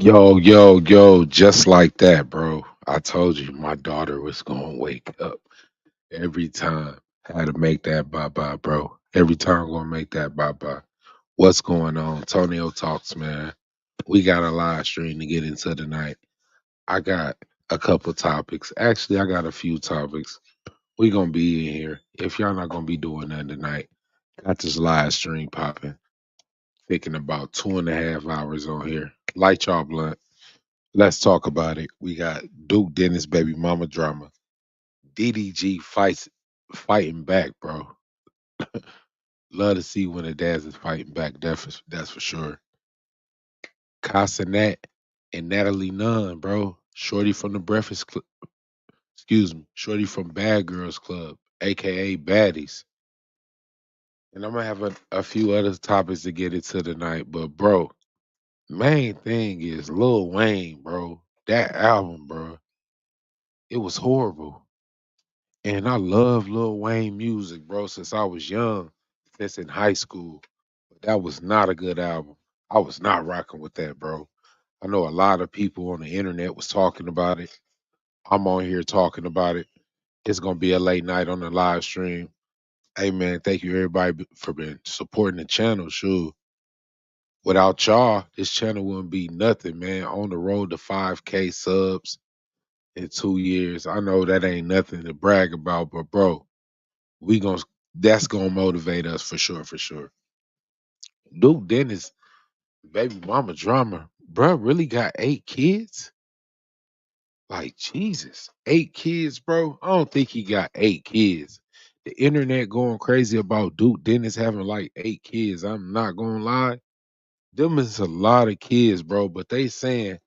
Yo, just like that, bro. I told you my daughter was gonna wake up every time. Had to make that bye bye, bro. Every time I'm gonna make that bye bye. What's going on? Tonio Talks, man. We got a live stream to get into tonight. I got a couple topics. Actually, I got a few topics. We gonna be in here. If y'all not gonna be doing that tonight, got this live stream popping. Thinking about 2.5 hours on here. Light y'all blunt. Let's talk about it. We got Duke Dennis baby mama drama. DDG fighting back, bro. Love to see when the dads is fighting back. That's for sure. Casanat and Natalie Nunn, bro. Shorty from the excuse me, Shorty from Bad Girls Club, aka Baddies. And I'm gonna have a few other topics to get into tonight, but bro, main thing is Lil Wayne, bro. That album, bro, it was horrible. And I love Lil Wayne music, bro, since I was young, since in high school. But that was not a good album. I was not rocking with that, bro. I know a lot of people on the internet was talking about it. I'm on here talking about it. It's gonna be a late night on the live stream. Hey man, thank you everybody for been supporting the channel. Sure. Without y'all, this channel wouldn't be nothing, man. On the road to 5K subs in 2 years. I know that ain't nothing to brag about, but bro, we gonna that's gonna motivate us for sure, for sure. Duke Dennis, baby mama drama, bruh, really got 8 kids? Like Jesus, 8 kids, bro. I don't think he got 8 kids. The internet going crazy about Duke Dennis having like 8 kids. I'm not gonna lie. Them is a lot of kids, bro. But they saying,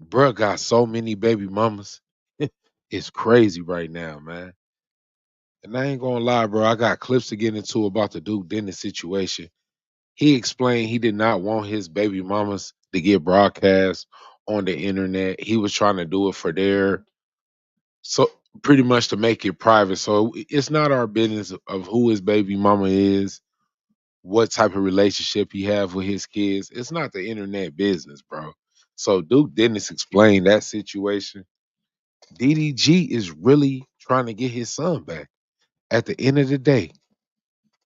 bruh got so many baby mamas. It's crazy right now, man. And I ain't gonna lie, bro. I got clips to get into about the Duke Dennis situation. He explained he did not want his baby mamas to get broadcast on the internet. He was trying to do it for their so pretty much to make it private. So it's not our business of who his baby mama is, what type of relationship he have with his kids. It's not the internet business, bro. So Duke Dennis explained that situation. DDG is really trying to get his son back. At the end of the day,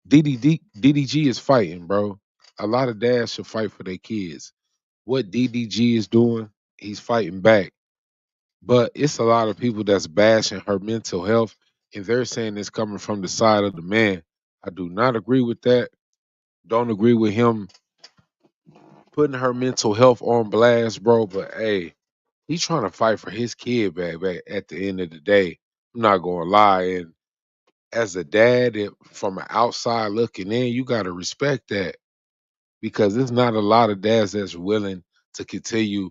DDG is fighting, bro. A lot of dads should fight for their kids. What DDG is doing, he's fighting back. But it's a lot of people that's bashing her mental health, and they're saying it's coming from the side of the man. I do not agree with that. Don't agree with him putting her mental health on blast, bro. But hey, he's trying to fight for his kid back at the end of the day. I'm not gonna lie. And as a dad, from an outside looking in, you gotta respect that because there's not a lot of dads that's willing to continue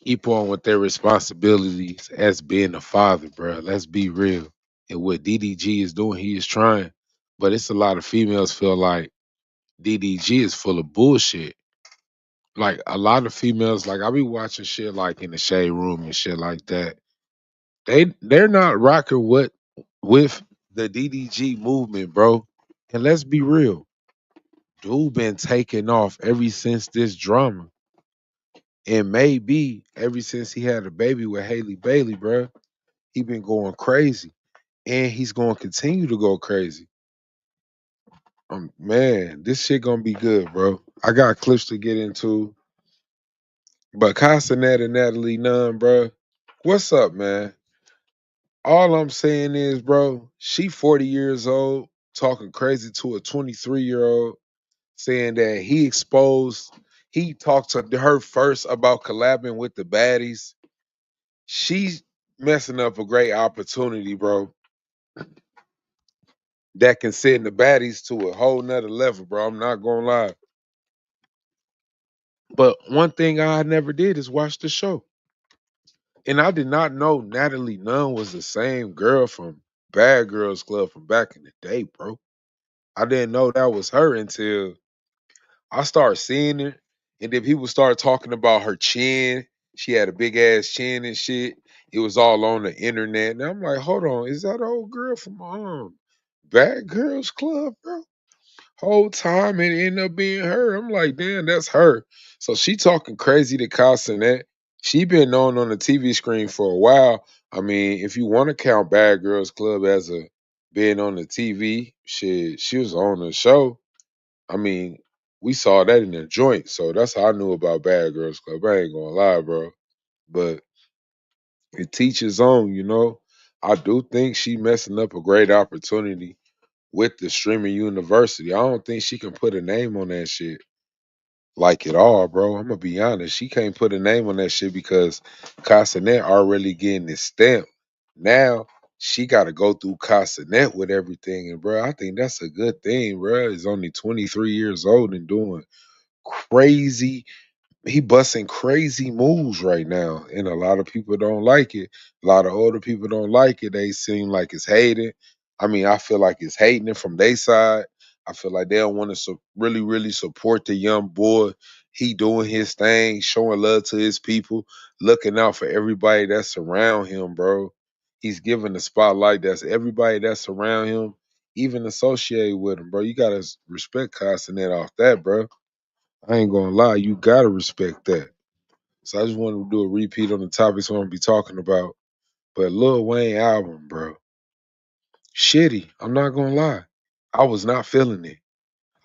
keep on with their responsibilities as being a father, bro. Let's be real. And what DDG is doing, he is trying. But it's a lot of females feel like DDG is full of bullshit. Like a lot of females, like I be watching shit like in the shade room and shit like that. They're not rocking with the DDG movement, bro. And let's be real, dude been taking off ever since this drama. And maybe ever since he had a baby with Haley Bailey, bro. He been going crazy, and he's going to continue to go crazy. Man, this shit gonna be good, bro. I got clips to get into, but Casanat and Natalie Nunn, bro. What's up, man? All I'm saying is, bro, she 40 years old, talking crazy to a 23-year-old, saying that he talked to her first about collabing with the baddies. She's messing up a great opportunity, bro, that can send the baddies to a whole nother level, bro. I'm not gonna lie. But one thing I never did is watch the show. And I did not know Natalie Nunn was the same girl from Bad Girls Club from back in the day, bro. I didn't know that was her until I started seeing her. And then people started talking about her chin. She had a big ass chin and shit. It was all on the internet. And I'm like, hold on, is that old girl from Bad Girls Club, bro? Whole time it ended up being her. I'm like, damn, that's her. So she talking crazy to Casanet. She been known on the TV screen for a while. I mean, if you want to count Bad Girls Club as a being on the TV, shit, she was on the show. I mean, we saw that in the joint, so that's how I knew about Bad Girls Club. I ain't gonna lie, bro. But it teaches on, you know. I do think she messing up a great opportunity with the streaming university. I don't think she can put a name on that shit like at all, bro. I'm gonna be honest. She can't put a name on that shit because Casanet already getting this stamp. Now she got to go through Casanet with everything, and bro, I think that's a good thing, bro. He's only 23 years old and doing crazy he busting crazy moves right now, and a lot of people don't like it. A lot of older people don't like it. They seem like it's hated. I mean, I feel like it's hating it from their side. I feel like they don't want to really, really support the young boy. He doing his thing, showing love to his people, looking out for everybody that's around him, bro. He's giving the spotlight that's everybody that's around him, even associated with him, bro. You gotta respect Castanet off that, bro. I ain't gonna lie, you gotta respect that. So I just wanted to do a repeat on the topics I'm gonna be talking about. But Lil Wayne album, bro, shitty. I'm not gonna lie. I was not feeling it.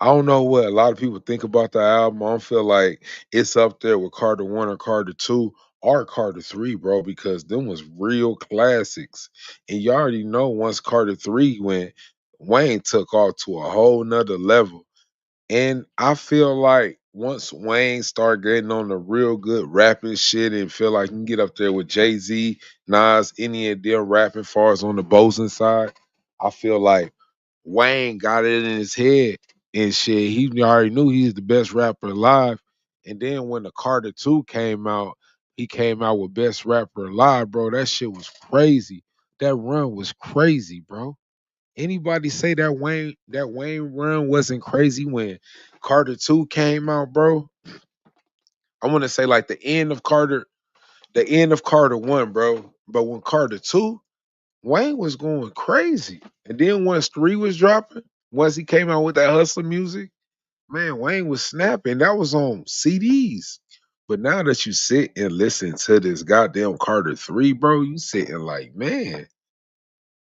I don't know what a lot of people think about the album. I don't feel like it's up there with Carter 1 or Carter 2 or Carter 3, bro, because them was real classics. And you already know once Carter 3 went, Wayne took off to a whole nother level. And I feel like once Wayne start getting on the real good rapping shit and feel like he can get up there with Jay-Z, Nas, any of them rapping far as on the Bosen side, I feel like Wayne got it in his head and shit. He already knew he's the best rapper alive. And then when the Carter 2 came out, he came out with Best Rapper Alive, bro. That shit was crazy. That run was crazy, bro. Anybody say that Wayne run wasn't crazy when Carter 2 came out, bro? I want to say like the end of Carter 1, bro. But when Carter 2, Wayne was going crazy. And then once 3 was dropping, once he came out with that hustler music, man, Wayne was snapping. That was on CDs. But now that you sit and listen to this goddamn Carter 3, bro, you sitting like, man,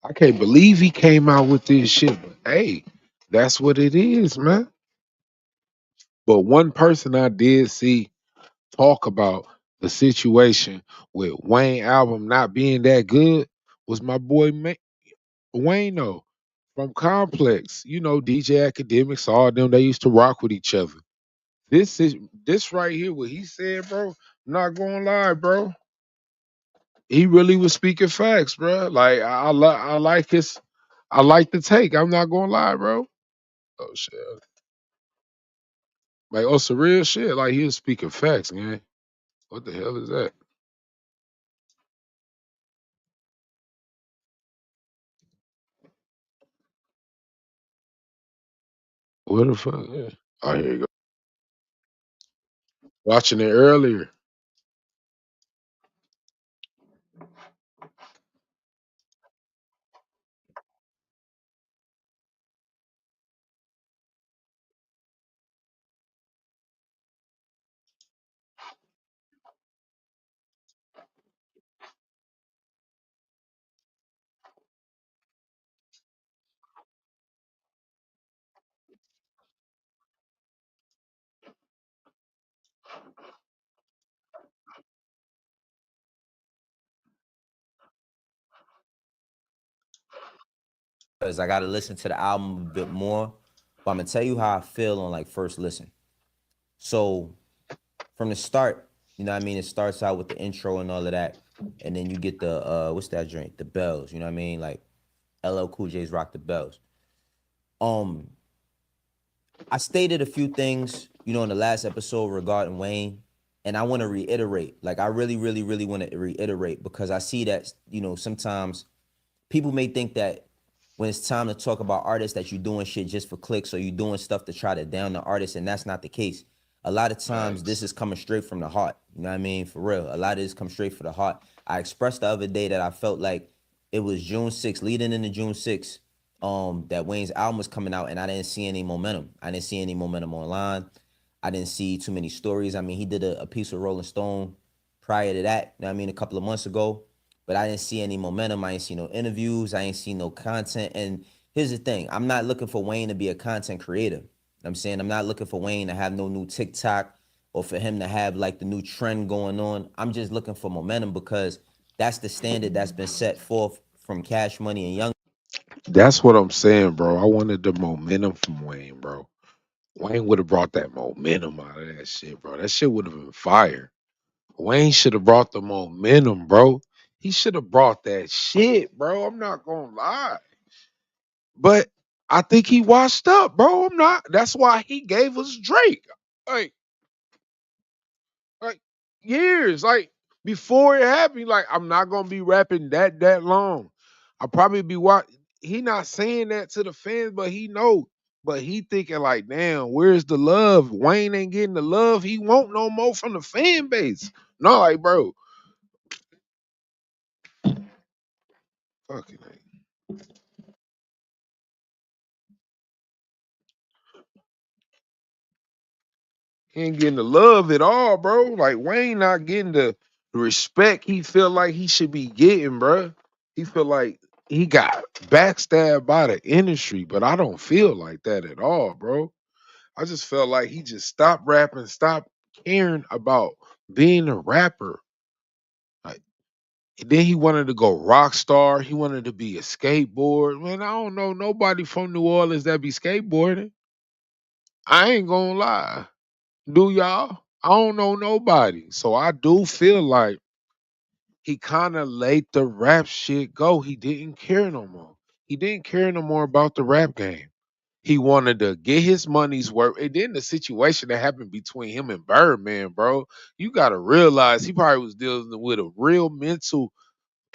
I can't believe he came out with this shit. But hey, that's what it is, man. But one person I did see talk about the situation with Wayne album not being that good was my boy Wayno from Complex. You know, DJ Academics, all them they used to rock with each other. This right here, what he said, bro. Not gonna lie, bro. He really was speaking facts, bro. Like I like the take. I'm not gonna lie, bro. Oh shit. Like, oh, some real shit. Like, he was speaking facts, man. What the hell is that? What the fuck? Yeah. Oh, here you go. Watching it earlier. Because I got to listen to the album a bit more. But I'm gonna tell you how I feel on like first listen. So from the start, you know what I mean? It starts out with the intro and all of that. And then you get the what's that drink? The bells, you know what I mean? Like LL Cool J's Rock the Bells. Um, I stated a few things, you know, in the last episode regarding Wayne, and I want to reiterate. Like I really, really, really want to reiterate because I see that, you know, sometimes people may think that when it's time to talk about artists that you're doing shit just for clicks or you're doing stuff to try to down the artist, and that's not the case. A lot of times this Facts. is coming straight from the heart. You know what I mean? For real. A lot of this comes straight from the heart. I expressed the other day that I felt like it was June 6th, leading into June 6th. that Wayne's album was coming out, and I didn't see any momentum. I didn't see any momentum online. I didn't see too many stories. I mean, he did a piece with Rolling Stone prior to that, you know what I mean, a couple of months ago, but I didn't see any momentum. I ain't see no interviews. I ain't see no content. And here's the thing. I'm not looking for Wayne to be a content creator. You know what I'm saying? I'm not looking for Wayne to have no new TikTok or for him to have like the new trend going on. I'm just looking for momentum because that's the standard that's been set forth from Cash Money and Young. That's what I'm saying, bro. I wanted the momentum from Wayne, bro. Wayne would have brought that momentum out of that shit, bro. That shit would have been fire. Wayne should have brought the momentum, bro. He should have brought that shit, bro. I'm not gonna lie. But I think he washed up, bro. I'm not. That's why he gave us Drake. Like, like years. Like before it happened, like I'm not gonna be rapping that long. I'll probably be he not saying that to the fans, but he know. But he thinking like, damn, where's the love? Wayne ain't getting the love he want no more from the fan base. No, like, bro, fucking he ain't getting the love at all, bro. Like Wayne not getting the respect he feel like he should be getting, bro. He feel like he got backstabbed by the industry, but I don't feel like that at all, bro. I just felt like he just stopped rapping, stopped caring about being a rapper. Like, and then he wanted to go rock star. He wanted to be a skateboard. Man, I don't know nobody from New Orleans that be skateboarding. I ain't gonna lie. Do y'all? I don't know nobody. So I do feel like he kind of let the rap shit go. He didn't care no more. He didn't care no more about the rap game. He wanted to get his money's worth. And then the situation that happened between him and Birdman, bro, you gotta realize he probably was dealing with a real mental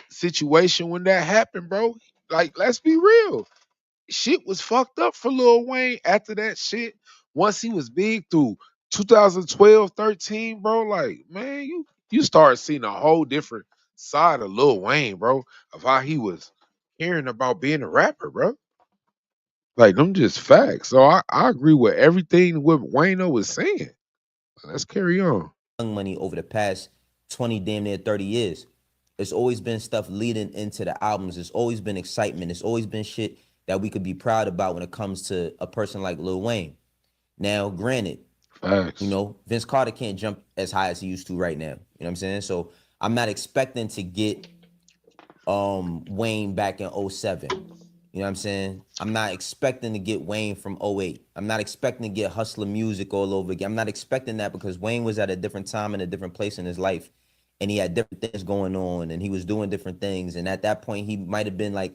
situation when that happened, bro. Like, let's be real. Shit was fucked up for Lil Wayne after that shit. Once he was big through 2012, 13, bro, like, man, you start seeing a whole different side of Lil Wayne, bro, of how he was caring about being a rapper, bro. Like, them just facts. So I agree with everything what Wayne was saying. Let's carry on. Money over the past 20, damn near 30 years. It's always been stuff leading into the albums. It's always been excitement. It's always been shit that we could be proud about when it comes to a person like Lil Wayne. Now, granted, you Facts. know, Vince Carter can't jump as high as he used to right now. You know what I'm saying? So I'm not expecting to get Wayne back in '07. You know what I'm saying? I'm not expecting to get Wayne from '08. I'm not expecting to get Hustler Music all over again. I'm not expecting that because Wayne was at a different time and a different place in his life. And he had different things going on and he was doing different things. And at that point, he might have been like,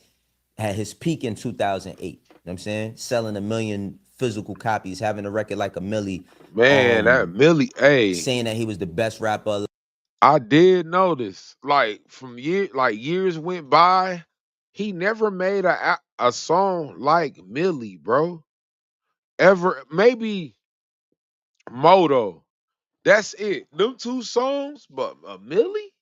had his peak in 2008. You know what I'm saying? Selling 1 million physical copies, having a record like a Millie, Man, that Millie, hey, saying that he was the best rapper. I did notice, like years went by, he never made a song like Millie, bro. Ever, maybe Moto. That's it. Them two songs, but Millie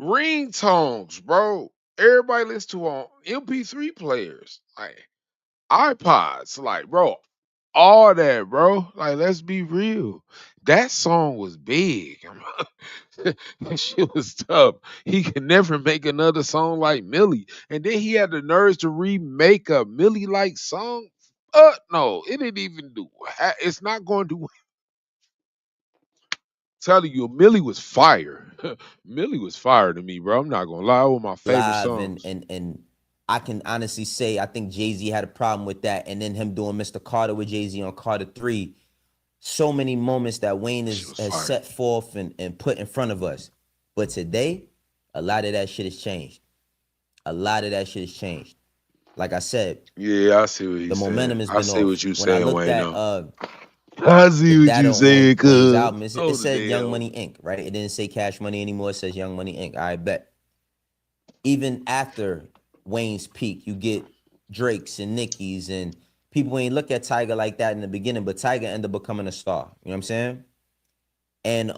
ringtones, bro. Everybody listens to on MP3 players, like iPods, like bro, all that, bro. Like, let's be real. That song was big. That shit was tough. He could never make another song like Millie. And then he had the nerves to remake a Millie like song. No, it didn't even do. It's not going to tell you. Millie was fire. Millie was fire to me, bro. I'm not gonna lie. One of my favorite Live and songs. and and I can honestly say I think Jay-Z had a problem with that, and then him doing Mr. Carter with Jay-Z on Carter 3. So many moments that Wayne She was has fire. set forth and put in front of us. But today, a lot of that shit has changed. A lot of that shit has changed. Like I said, Yeah, I see what the he's saying. momentum has I been see what off. you When I saying, looked at Wayno. I the see what data you on saying, Wayne's cuz. album, it Oh the said Young damn. Money Inc., right? It didn't say Cash Money anymore. It says Young Money Inc. I bet. Even after Wayne's peak, you get Drake's and Nicki's, and people ain't look at Tiger like that in the beginning, but Tiger ended up becoming a star. You know what I'm saying? And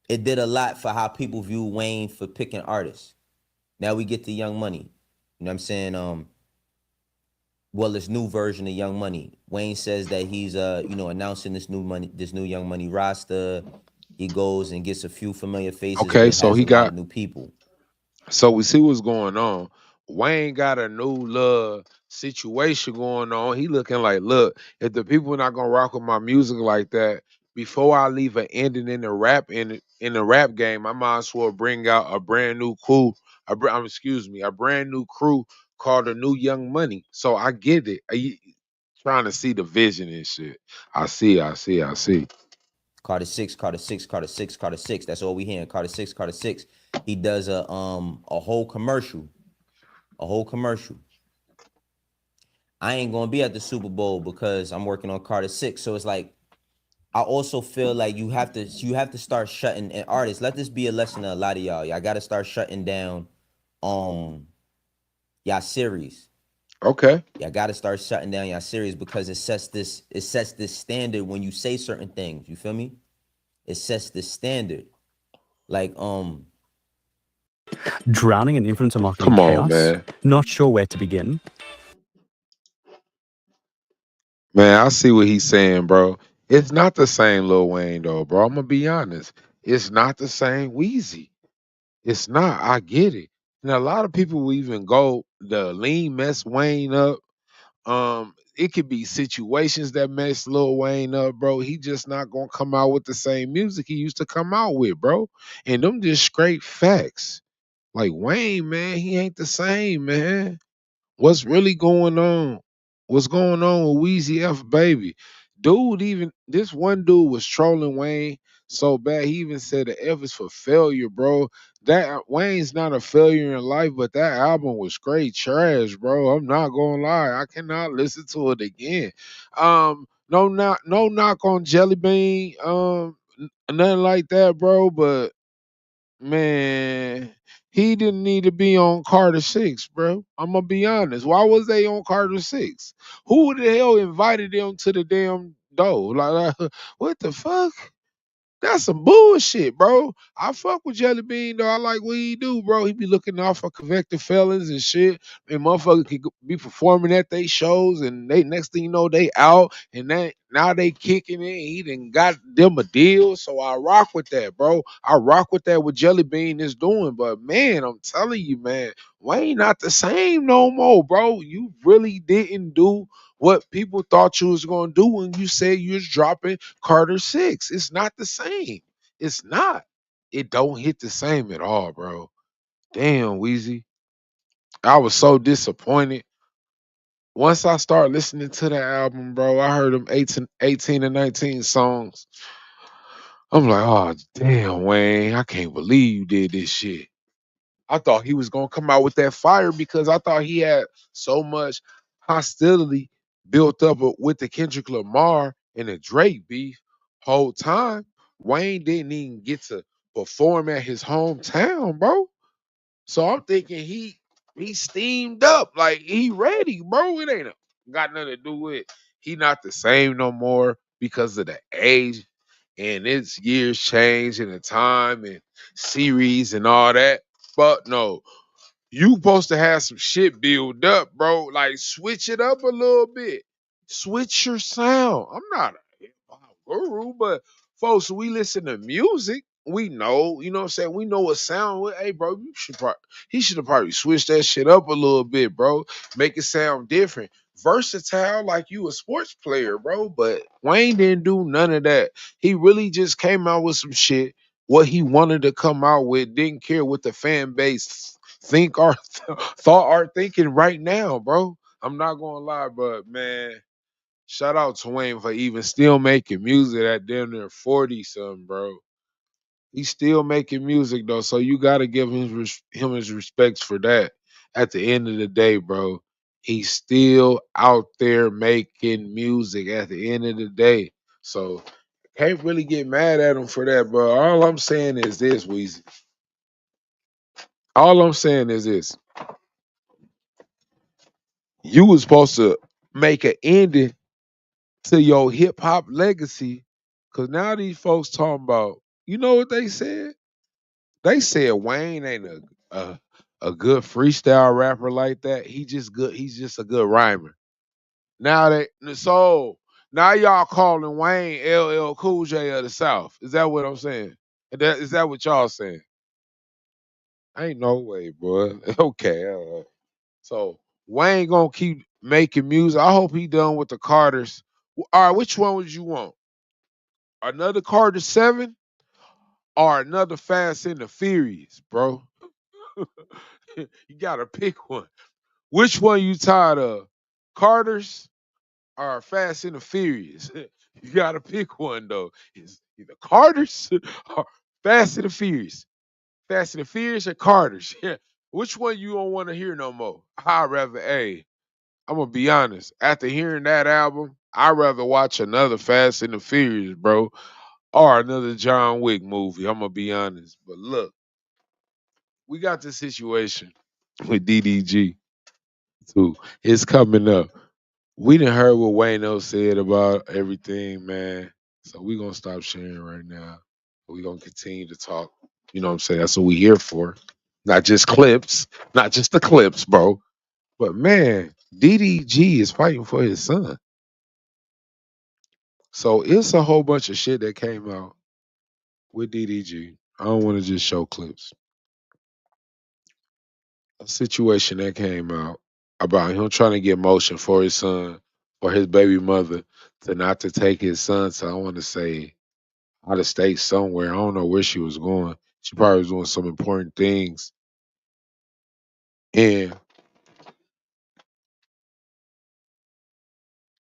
it did a lot for how people view Wayne for picking artists. Now we get to Young Money. You know what I'm saying? Well, this new version of Young Money. Wayne says that he's announcing this new Young Money roster. He goes and gets a few familiar faces, Okay, but so has he a lot of got new people. so we see what's going on. Wayne got a new little situation going on. He looking like, look, if the people not gonna rock with my music like that, before I leave an ending in the in the rap game, I might as well bring out a brand new crew, a brand new crew called the New Young Money. So I get it. Trying to see the vision and shit. I see. Carter Six, Carter Six, Carter Six, Carter Six. That's all we hearing. Carter Six, Carter Six. He does a whole commercial. A whole commercial. I ain't gonna be at the Super Bowl because I'm working on Carter Six. So it's like I also feel like you have to start shutting and artists. Let this be a lesson to a lot of y'all. Y'all gotta start shutting down y'all series. Okay. Y'all gotta start shutting down y'all series because it sets this standard when you say certain things. You feel me? It sets this standard. Like Drowning in influencer marketing Come on, chaos? man. Not sure where to begin? Man, I see what he's saying, bro. It's not the same Lil Wayne though, bro. I'm gonna be honest. It's not the same Wheezy. It's not. I get it. And a lot of people will even go the lean mess Wayne up. It could be situations that mess Lil Wayne up, bro. He just not gonna come out with the same music he used to come out with, bro. And them just straight facts. Like Wayne, man, he ain't the same, man. What's really going on? What's going on with Weezy F Baby? Dude, even this one dude was trolling Wayne so bad. He even said the F is for failure, bro. That Wayne's not a failure in life, but that album was straight trash, bro. I'm not gonna lie. I cannot listen to it again. No knock on Jelly Bean, nothing like that, bro. But man, he didn't need to be on Carter Six, bro. I'm gonna be honest. Why was they on Carter Six? Who the hell invited them to the damn door? Like, what the fuck? That's some bullshit, bro. I fuck with Jelly Bean though. I like what he do, bro. He be looking out for convicted felons and shit. And motherfucker could be performing at they shows, and they next thing you know they out, and now they kicking it. He done got them a deal, so I rock with that, bro. I rock with that what Jelly Bean is doing. But man, I'm telling you, man, Wayne not the same no more, bro. You really didn't do what people thought you was gonna do when you said you was dropping Carter Six. It's not the same. It's not. It don't hit the same at all, bro. Damn, Weezy. I was so disappointed. Once I started listening to the album, bro, I heard them 18 and 19 songs. I'm like, oh damn, Wayne, I can't believe you did this shit. I thought he was gonna come out with that fire because I thought he had so much hostility built up with the Kendrick Lamar and the Drake beef whole time. Wayne didn't even get to perform at his hometown, bro. So I'm thinking he steamed up, like he ready, bro. It ain't got nothing to do with he not the same no more because of the age and its years change and the time and series and all that. But no, you supposed to have some shit build up, bro. Like switch it up a little bit. Switch your sound. I'm not a hip hop guru, but folks, we listen to music. We know, you know what I'm saying? We know what sound with. Hey, bro, he should have probably switched that shit up a little bit, bro. Make it sound different. Versatile like you a sports player, bro. But Wayne didn't do none of that. He really just came out with some shit. What he wanted to come out with, didn't care what the fan base think or thought or thinking right now, bro. I'm not gonna lie, but man, shout out to Wayne for even still making music at damn near 40 something, bro. He's still making music though, so you gotta give him his respects for that. At the end of the day, bro, he's still out there making music at the end of the day. So can't really get mad at him for that, bro. All I'm saying is this, Weezy. All I'm saying is this. You was supposed to make an ending to your hip hop legacy. Cause now these folks talking about, you know what they said? They said Wayne ain't a a good freestyle rapper like that, he just good. He's just a good rhymer. Now y'all calling Wayne LL Cool J of the South. Is that what I'm saying? Is that what y'all saying? Ain't no way, boy. Okay. So Wayne gonna keep making music. I hope he done with the Carters. All right, which one would you want? Another Carter 7 or another Fast and the Furious, bro? You gotta pick one. Which one you tired of? Carters or Fast and the Furious? You gotta pick one though. It's either Carters or Fast and the Furious. Fast and the Furious or Carters? Yeah. Which one you don't want to hear no more? I'd rather, I'm gonna be honest. After hearing that album, I'd rather watch another Fast and the Furious, bro, or another John Wick movie. I'm gonna be honest. But look, we got this situation with DDG too. It's coming up. We done heard what Wayno said about everything, man. So we gonna stop sharing right now. We gonna continue to talk. You know what I'm saying? That's what we here for. Not just clips, not just the clips, bro. But man, DDG is fighting for his son. So it's a whole bunch of shit that came out with DDG. I don't want to just show clips. A situation that came out about him trying to get motion for his son, for his baby mother, to not to take his son to, I want to say, out of state somewhere. I don't know where she was going. She probably was doing some important things. And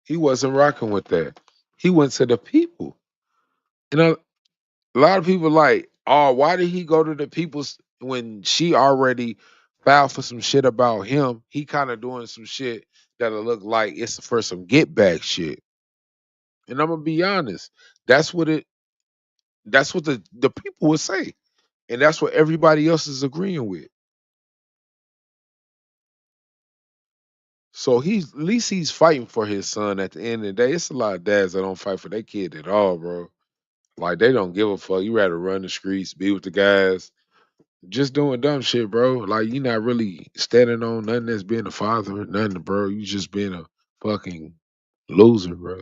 he wasn't rocking with that. He went to the people. You know, a lot of people like, oh, why did he go to the people when she already filed for some shit about him? He kind of doing some shit that'll look like it's for some get back shit. And I'm gonna be honest, that's what it. That's what the people would say, and that's what everybody else is agreeing with. So he's at least he's fighting for his son. At the end of the day, it's a lot of dads that don't fight for their kid at all, bro. Like they don't give a fuck. You rather run the streets, be with the guys, just doing dumb shit, bro. Like you not really standing on nothing that's being a father or nothing, bro. You just being a fucking loser, bro.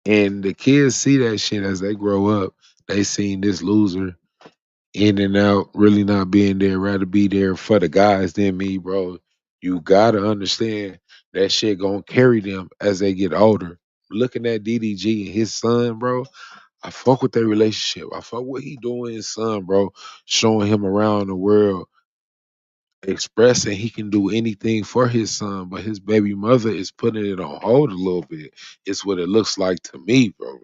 And the kids see that shit as they grow up. They seen this loser in and out, really not being there, rather be there for the guys than me, bro. You gotta understand that shit gonna carry them as they get older. Looking at DDG and his son, bro, I fuck with their relationship. I fuck what he doing his son, bro. Showing him around the world, expressing he can do anything for his son, but his baby mother is putting it on hold a little bit. It's what it looks like to me, bro.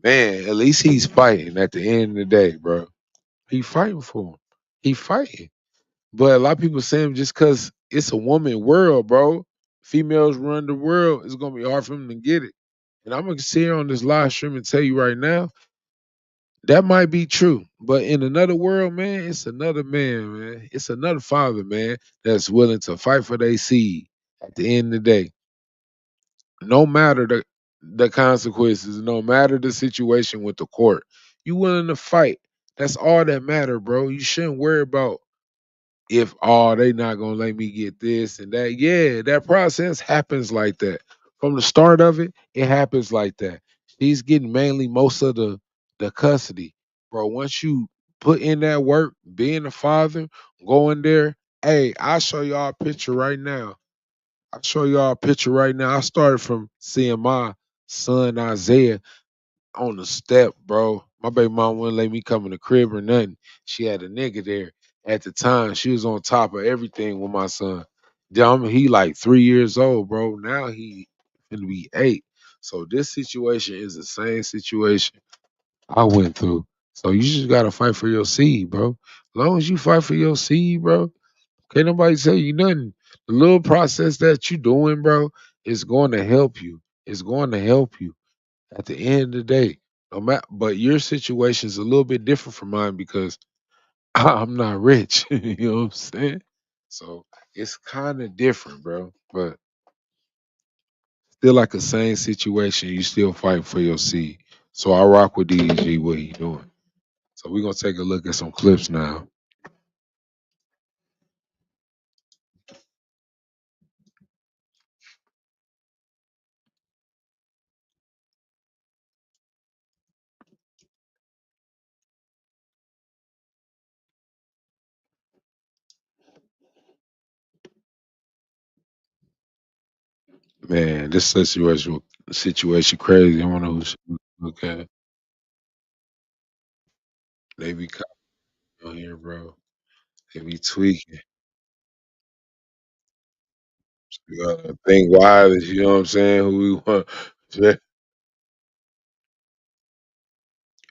Man, at least he's fighting at the end of the day, bro. He fighting for him. He fighting. But a lot of people saying just because it's a woman world, bro, females run the world, it's gonna be hard for them to get it. And I'm gonna sit here on this live stream and tell you right now, that might be true. But in another world, man, it's another man, man. It's another father, man, that's willing to fight for their seed at the end of the day. No matter the consequences, no matter the situation with the court, you willing to fight. That's all that matter, bro. You shouldn't worry about if they not gonna let me get this and that. Yeah, that process happens like that. From the start of it, it happens like that. He's getting mainly most of the custody. Bro, once you put in that work, being a father, going there, hey, I'll show y'all a picture right now. I'll show y'all a picture right now. I started from seeing my son Isaiah on the step, bro. My baby mom wouldn't let me come in the crib or nothing. She had a nigga there. At the time, she was on top of everything with my son. He like 3 years old, bro. Now he finna be 8. So this situation is the same situation I went through. So you just gotta fight for your seed, bro. As long as you fight for your seed, bro, can't nobody tell you nothing. The little process that you doing, bro, is going to help you. It's going to help you at the end of the day. No matter, but your situation is a little bit different from mine because I'm not rich. You know what I'm saying? So it's kind of different, bro. But still like the same situation. You still fighting for your seed. So I rock with DDG, what he doing. So we're gonna take a look at some clips now. Man, this situation crazy. I wonder who's okay. They be coming on here, bro. They be tweaking. You gotta think wireless, you know what I'm saying? Who we want. Yeah.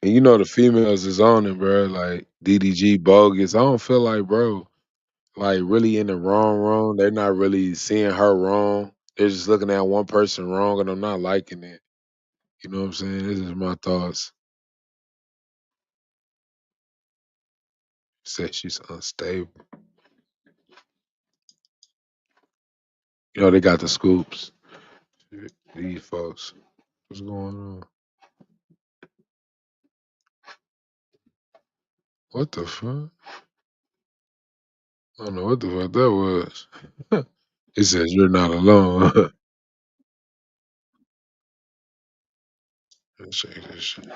And you know the females is on it, bro. Like DDG bogus. I don't feel like, bro, like really in the wrong. They're not really seeing her wrong. They're just looking at one person wrong, and I'm not liking it. You know what I'm saying? This is my thoughts. Said she's unstable. You know they got the scoops. These folks. What's going on? What the fuck? I don't know what the fuck that was. It says you're not alone. Let's check this shit.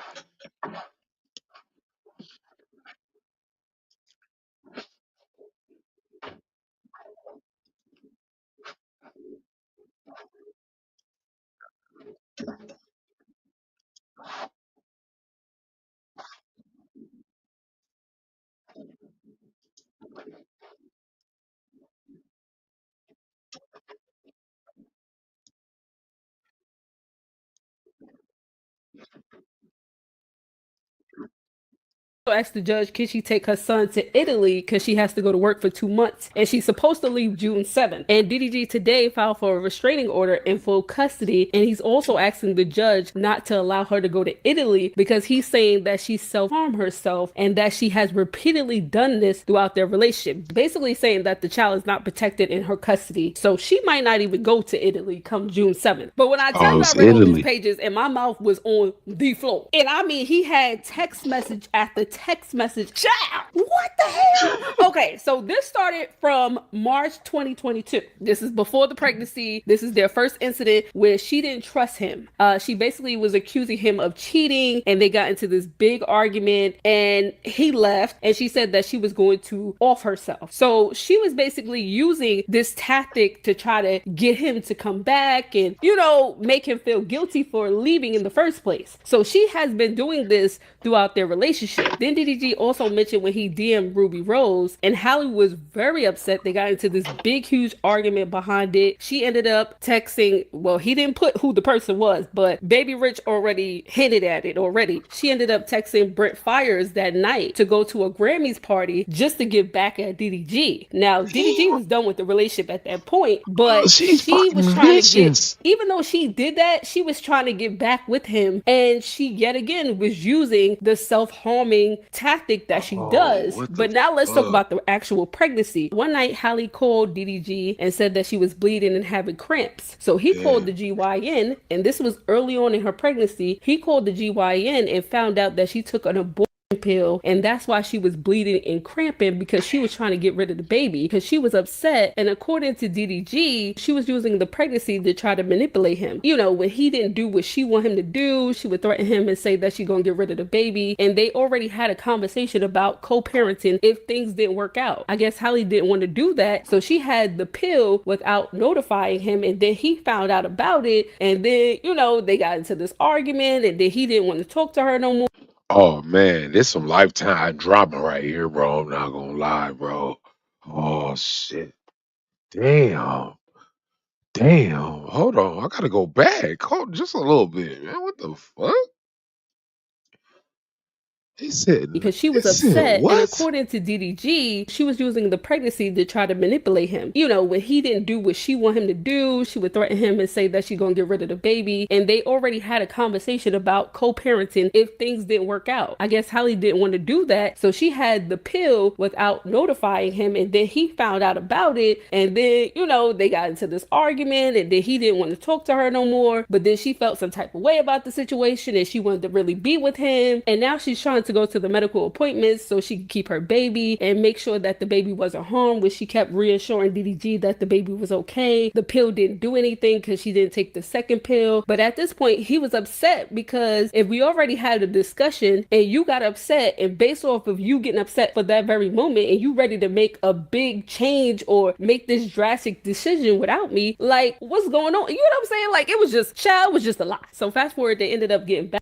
Asked the judge, can she take her son to Italy because she has to go to work for 2 months and she's supposed to leave June 7th. And DDG today filed for a restraining order in full custody, and he's also asking the judge not to allow her to go to Italy because he's saying that she self-harmed herself and that she has repeatedly done this throughout their relationship, basically saying that the child is not protected in her custody, so she might not even go to Italy come June 7th. But when I tell you I read all these pages and my mouth was on the floor, and I mean he had text message after text message. Child, what the hell? Okay, so this started from March 2022. This is before the pregnancy. This is their first incident where she didn't trust him. She basically was accusing him of cheating, and they got into this big argument, and he left, and she said that she was going to off herself. So she was basically using this tactic to try to get him to come back and, you know, make him feel guilty for leaving in the first place. So she has been doing this throughout their relationship. Then DDG also mentioned when he DM'd Ruby Rose, and Halle was very upset. They got into this big, huge argument behind it. She ended up texting, well, he didn't put who the person was, but Baby Rich already hinted at it already. She ended up texting Brent Fires that night to go to a Grammys party just to get back at DDG. Now, DDG was done with the relationship at that point, but she was trying to get, even though she did that, she was trying to get back with him, and she yet again was using the self-harming tactic that she does. But now let's talk about the actual pregnancy. One night, Halle called DDG and said that she was bleeding and having cramps. So he called the GYN, and this was early on in her pregnancy. He called the GYN and found out that she took an abortion pill, and that's why she was bleeding and cramping, because she was trying to get rid of the baby because she was upset. And according to DDG, she was using the pregnancy to try to manipulate him. You know, when he didn't do what she wanted him to do, she would threaten him and say that she's gonna get rid of the baby. And they already had a conversation about co-parenting if things didn't work out. I guess Halle didn't want to do that, so she had the pill without notifying him, and then he found out about it, and then, you know, they got into this argument, and then he didn't want to talk to her no more. Oh man, this some lifetime drama right here, bro. I'm not gonna lie, bro. Oh shit. Damn. Damn. Hold on. I gotta go back. Hold just a little bit, man. What the fuck? He said Because she was upset, and according to DDG, she was using the pregnancy to try to manipulate him. You know, when he didn't do what she wanted him to do, she would threaten him and say that she's gonna get rid of the baby. And they already had a conversation about co-parenting if things didn't work out. I guess Halle didn't want to do that, so she had the pill without notifying him, and then he found out about it, and then, you know, they got into this argument, and then he didn't want to talk to her no more. But then she felt some type of way about the situation, and she wanted to really be with him, and now she's trying to to go to the medical appointments so she could keep her baby and make sure that the baby wasn't harmed, which she kept reassuring DDG that the baby was okay. The pill didn't do anything because she didn't take the second pill. But at this point, he was upset because if we already had a discussion and you got upset, and based off of you getting upset for that very moment and you ready to make a big change or make this drastic decision without me, like, what's going on? You know what I'm saying? Like, it was just a lot. So fast forward, they ended up getting back.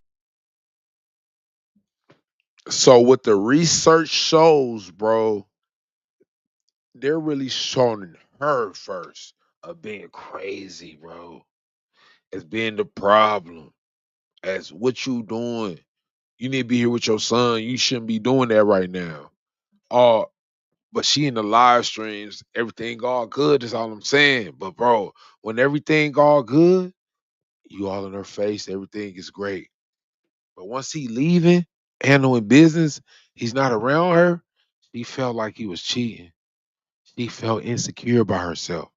So what the research shows, bro, they're really showing her first of being crazy, bro, as being the problem, as what you doing. You need to be here with your son. You shouldn't be doing that right now. But she in the live streams, everything all good is all I'm saying. But bro, when everything all good, you all in her face, everything is great. But once he leaving, handling business, he's not around her, she felt like he was cheating. She felt insecure by herself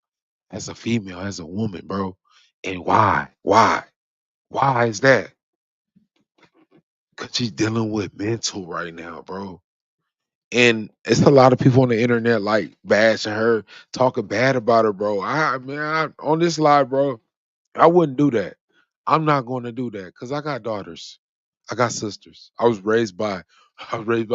as a female, as a woman, bro. And why? Why? Why is that? Because she's dealing with mental right now, bro. And it's a lot of people on the internet like bashing her, talking bad about her, bro. On this live, bro, I wouldn't do that. I'm not going to do that because I got daughters. I got sisters. I was raised by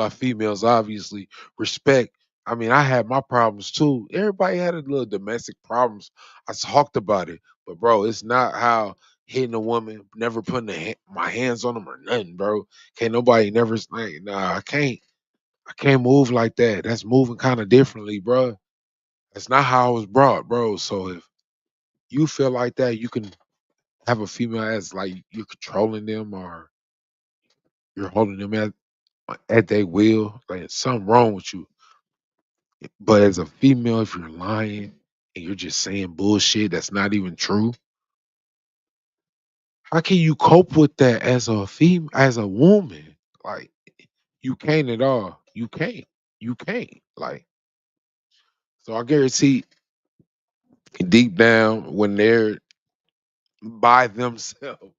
females, obviously. Respect. I mean, I had my problems too. Everybody had a little domestic problems. I talked about it. But bro, it's not how hitting a woman, never putting my hands on them or nothing, bro. Can't nobody never like, nah, I can't move like that. That's moving kind of differently, bro. That's not how I was brought, bro. So if you feel like that, you can have a female as like you're controlling them or you're holding them at their will. Like something wrong with you. But as a female, if you're lying and you're just saying bullshit that's not even true, how can you cope with that as a female, as a woman? Like you can't at all. You can't. You can't. Like so, I guarantee deep down when they're by themselves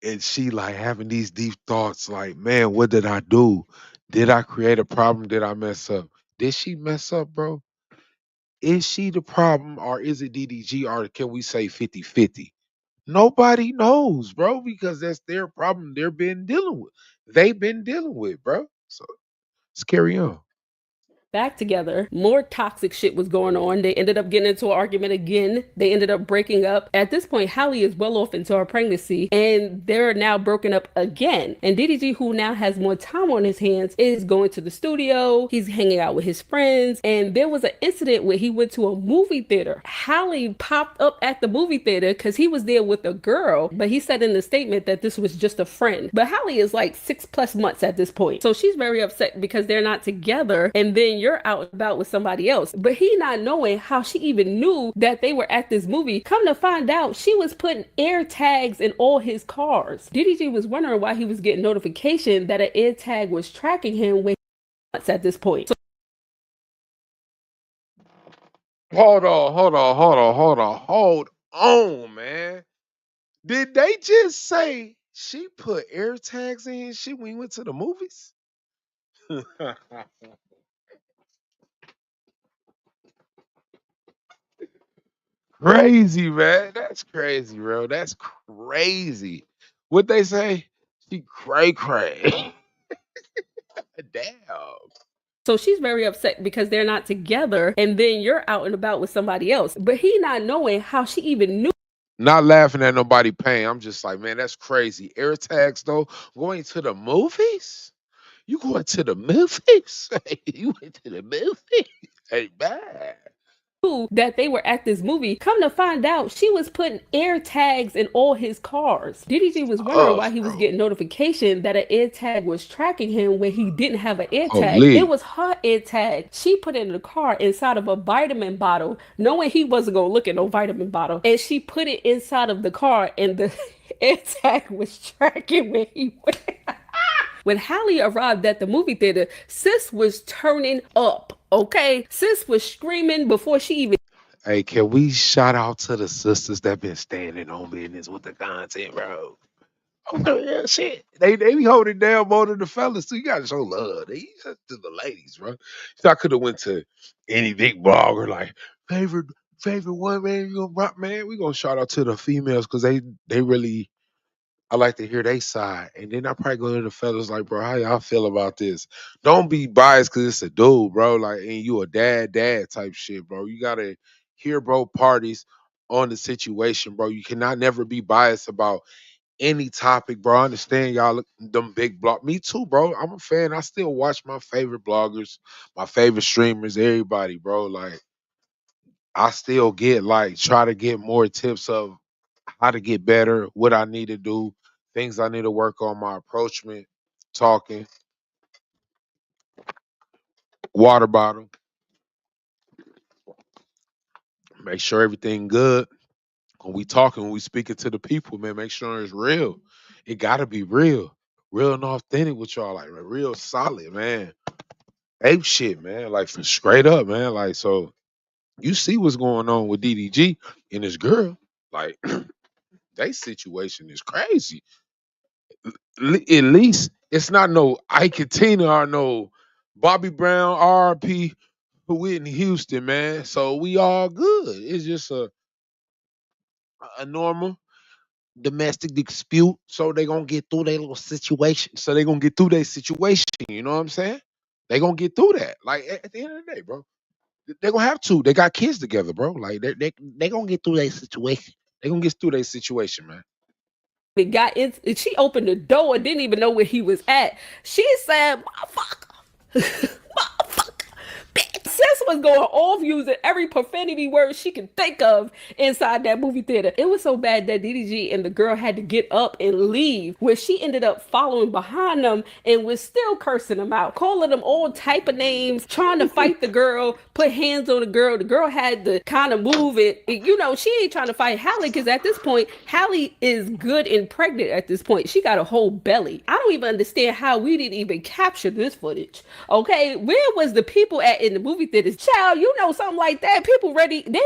and she like having these deep thoughts, like, man, what did I do? Did I create a problem? Did I mess up? Did she mess up, bro? Is she the problem or is it DDG or can we say 50-50? Nobody knows, bro, because that's their problem they've been dealing with. They've been dealing with, bro. So let's carry on. Back together. More toxic shit was going on. They ended up getting into an argument again. They ended up breaking up. At this point, Halle is well off into her pregnancy and they're now broken up again. And DDG, who now has more time on his hands, is going to the studio. He's hanging out with his friends. And there was an incident where he went to a movie theater. Halle popped up at the movie theater because he was there with a girl, but he said in the statement that this was just a friend. But Halle is like 6+ months at this point. So she's very upset because they're not together. And then you're out and about with somebody else. But he not knowing how she even knew that they were at this movie. Come to find out, she was putting air tags in all his cars. DDG was wondering why he was getting notification that an air tag was tracking him when he was at this point. So Hold on, man. Did they just say she put air tags in shit when we went to the movies? Crazy, man. That's crazy, bro. That's crazy. What they say? She cray. Damn. So she's very upset because they're not together and then you're out and about with somebody else. But he not knowing how she even knew. Not laughing at nobody pain. I'm just like, man, that's crazy. Air tags though, going to the movies? You going to the movies? You went to the movies? Hey, man. That they were at this movie. Come to find out, she was putting air tags in all his cars. DDG was wondering why he was getting notification that an air tag was tracking him when he didn't have an air tag. It was her air tag. She put it in the car inside of a vitamin bottle, knowing he wasn't gonna look at no vitamin bottle. And she put it inside of the car and the air tag was tracking where he went. When Halle arrived at the movie theater, sis was turning up, okay? Sis was screaming before she even... Hey, can we shout out to the sisters that been standing on business with the content, bro? Okay, yeah, shit. They be holding down more than the fellas too. You gotta show love. They to the ladies, bro. So I could have went to any big blogger like favorite one, man. You gonna rock, man? We gonna shout out to the females because they really I like to hear they side. And then I probably go to the fellas like, bro, how y'all feel about this? Don't be biased because it's a dude, bro. Like, and you a dad type shit, bro. You gotta hear both parties on the situation, bro. You cannot never be biased about any topic, bro. I understand y'all them big blog. Me too, bro. I'm a fan. I still watch my favorite bloggers, my favorite streamers, everybody, bro. Like I still get like try to get more tips of how to get better, what I need to do, things I need to work on, my approachment, talking, water bottle, make sure everything good. When we talking, when we speaking to the people, man, make sure it's real. It gotta be real and authentic with y'all, like real solid, man. Ape shit, man. Like for straight up, man. Like so, you see what's going on with DDG and his girl. Like, they situation is crazy. At least it's not no Ike and Tina or no Bobby Brown, RP, Whitney Houston, man. So we all good. It's just a normal domestic dispute. So they gonna get through their little situation. So they gonna get through their situation. You know what I'm saying? They gonna get through that. Like at the end of the day, bro. They're gonna have to. They got kids together, bro. Like they gonna get through their situation. They gonna get through their situation, man. It got in, she opened the door and didn't even know where he was at. She said, motherfucker. Motherfucker. Bitch. Sis was going off using every profanity word she could think of inside that movie theater. It was so bad that DDG and the girl had to get up and leave, where she ended up following behind them and was still cursing them out, calling them all type of names, trying to fight the girl, put hands on the girl. The girl had to kind of move it. You know, she ain't trying to fight Hallie because at this point, Hallie is good and pregnant at this point. She got a whole belly. I don't even understand how we didn't even capture this footage. Okay, where was the people at in the movie theaters? Child, you know something like that. People ready, they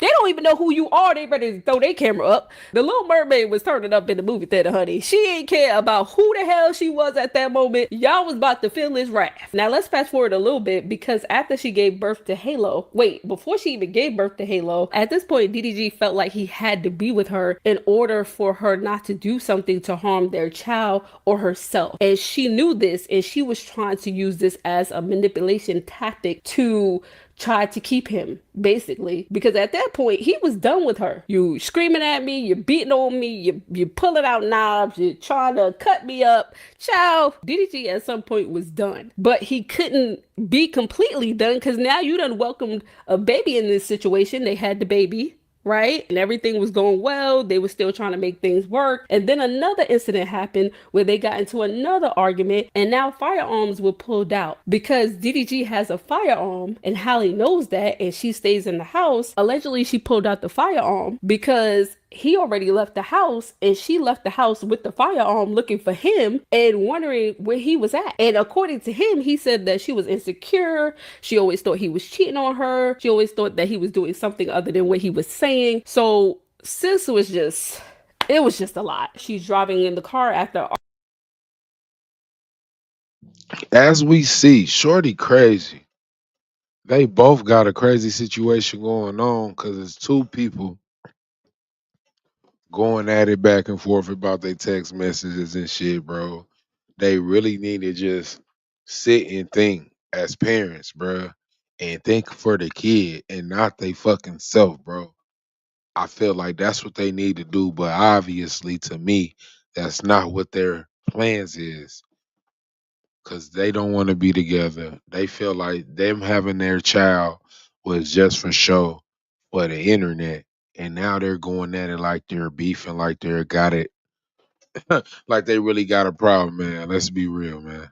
don't even know who you are. They ready to throw their camera up. The Little Mermaid was turning up in the movie theater, honey. She ain't care about who the hell she was at that moment. Y'all was about to feel this wrath. Now let's fast forward a little bit, because after she gave birth to Halo, before she even gave birth to Halo, at this point DDG felt like he had to be with her in order for her not to do something to harm their child or herself. And she knew this, and she was trying to use this as a manipulation tactic to try to keep him, basically, because at that point he was done with her. You screaming at me, you're beating on me, you pulling out knobs, you're trying to cut me up. Child, DDG at some point was done, but he couldn't be completely done because now you done welcomed a baby in this situation. They had the baby, right? And everything was going well. They were still trying to make things work. And then another incident happened where they got into another argument, and now firearms were pulled out because DDG has a firearm and Hallie knows that, and she stays in the house. Allegedly, she pulled out the firearm because he already left the house, and she left the house with the firearm looking for him and wondering where he was at. And according to him, he said that she was insecure. She always thought he was cheating on her. She always thought that he was doing something other than what he was saying. So sis was just, it was just a lot. She's driving in the car after. As we see, Shorty crazy. They both got a crazy situation going on because it's two people going at it back and forth about their text messages and shit, bro. They really need to just sit and think as parents, bro, and think for the kid and not they fucking self, bro. I feel like that's what they need to do, but obviously to me, that's not what their plans is. Cause they don't want to be together. They feel like them having their child was just for show for the internet. And now they're going at it like they're beefing, like they're got it, like they really got a problem, man. Let's be real, man.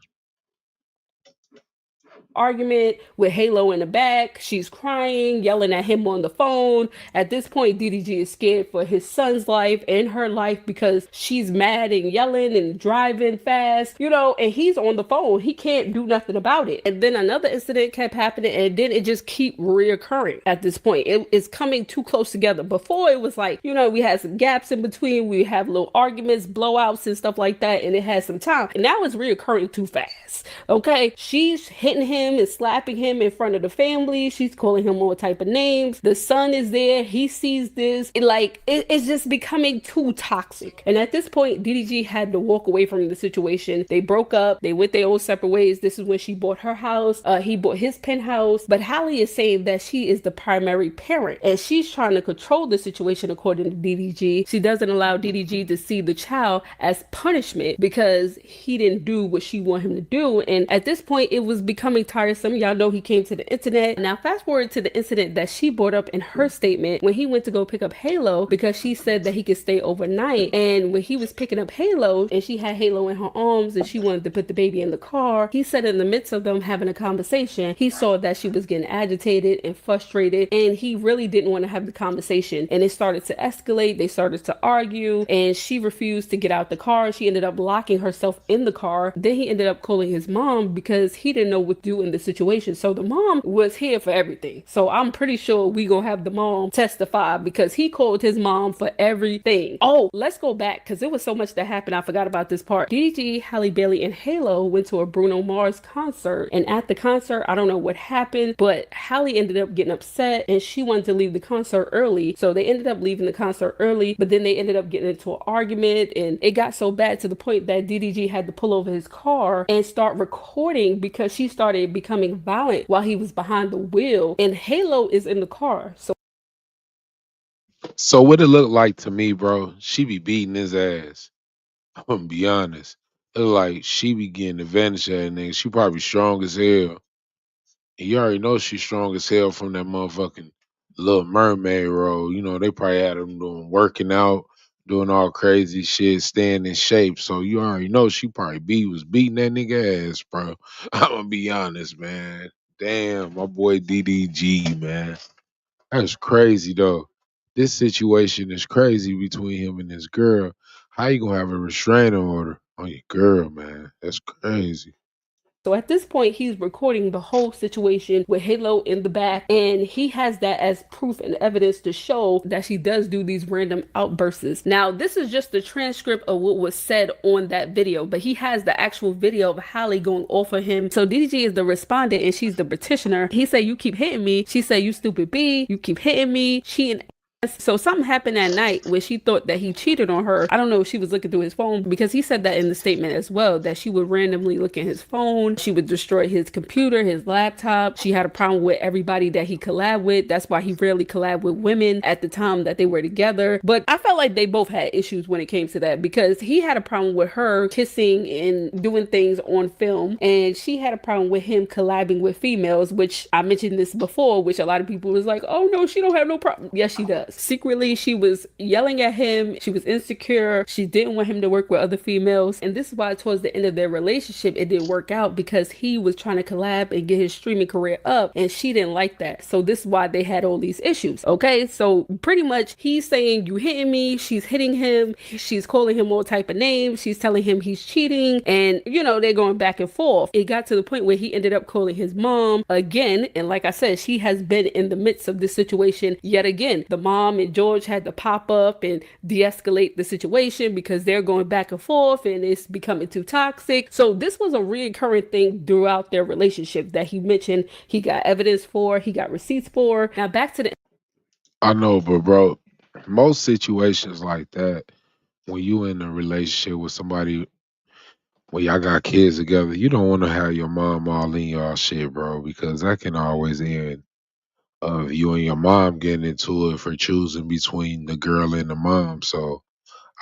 argument with Halo in the back. She's crying, yelling at him on the phone. At this point, DDG is scared for his son's life and her life because she's mad and yelling and driving fast, and he's on the phone. He can't do nothing about it. And then another incident kept happening, and then it just keep reoccurring at this point. It is coming too close together. Before it was like, we had some gaps in between. We have little arguments, blowouts and stuff like that, and it had some time. And now it's reoccurring too fast. Okay? She's hitting him and slapping him in front of the family. She's calling him all type of names. The son is there. He sees this. It's just becoming too toxic. And at this point, DDG had to walk away from the situation. They broke up. They went their own separate ways. This is when she bought her house. He bought his penthouse. But Halle is saying that she is the primary parent, and she's trying to control the situation according to DDG. She doesn't allow DDG to see the child as punishment because he didn't do what she wanted him to do. And at this point, it was becoming tiresome. Y'all know he came to the internet. Now, fast forward to the incident that she brought up in her statement when he went to go pick up Halo, because she said that he could stay overnight. And when he was picking up Halo and she had Halo in her arms and she wanted to put the baby in the car, he said in the midst of them having a conversation, he saw that she was getting agitated and frustrated, and he really didn't want to have the conversation. And it started to escalate. They started to argue, and she refused to get out the car. She ended up locking herself in the car. Then he ended up calling his mom because he didn't know what to do in the situation. So the mom was here for everything. So I'm pretty sure we gonna have the mom testify because he called his mom for everything. Oh, let's go back because there was so much that happened. I forgot about this part. DDG, Halle Bailey, and Halo went to a Bruno Mars concert, and at the concert, I don't know what happened, but Halle ended up getting upset and she wanted to leave the concert early. So they ended up leaving the concert early, but then they ended up getting into an argument, and it got so bad to the point that DDG had to pull over his car and start recording because she started becoming violent while he was behind the wheel, and Halo is in the car. So what it looked like to me, bro, she be beating his ass. I'm gonna be honest. It look like she be getting advantage of that nigga. She probably strong as hell. And you already know she's strong as hell from that motherfucking Little Mermaid role. They probably had them doing working out, doing all crazy shit, staying in shape. So you already know she probably was beating that nigga ass, bro. I'm gonna be honest, man. Damn, my boy DDG, man. That's crazy though. This situation is crazy between him and his girl. How you gonna have a restraining order on your girl, man? That's crazy. So at this point, he's recording the whole situation with Halo in the back, and he has that as proof and evidence to show that she does do these random outbursts. Now, this is just the transcript of what was said on that video, but he has the actual video of Halle going off of him. So DDG is the respondent and she's the petitioner. He said, "You keep hitting me." She said, "You stupid B, you keep hitting me." So something happened that night where she thought that he cheated on her. I don't know if she was looking through his phone, because he said that in the statement as well, that she would randomly look at his phone. She would destroy his computer, his laptop. She had a problem with everybody that he collabed with. That's why he rarely collabed with women at the time that they were together. But I felt like they both had issues when it came to that, because he had a problem with her kissing and doing things on film, and she had a problem with him collabing with females, which I mentioned this before, which a lot of people was like, "Oh no, she don't have no problem." Yes, she does. Secretly, she was yelling at him. She was insecure. She didn't want him to work with other females. And this is why towards the end of their relationship, it didn't work out, because he was trying to collab and get his streaming career up, and she didn't like that. So this is why they had all these issues. Okay, so pretty much he's saying, "You hitting me." She's hitting him. She's calling him all type of names. She's telling him he's cheating, and they're going back and forth. It got to the point where he ended up calling his mom again, and like I said, she has been in the midst of this situation yet again. The mom and George had to pop up and de-escalate the situation because they're going back and forth and it's becoming too toxic. So this was a reoccurring thing throughout their relationship that he mentioned he got evidence for, he got receipts for. Now back to the... I know, but bro, most situations like that, when you in a relationship with somebody, when y'all got kids together, you don't want to have your mom all in y'all shit, bro, because that can always end of you and your mom getting into it for choosing between the girl and the mom. So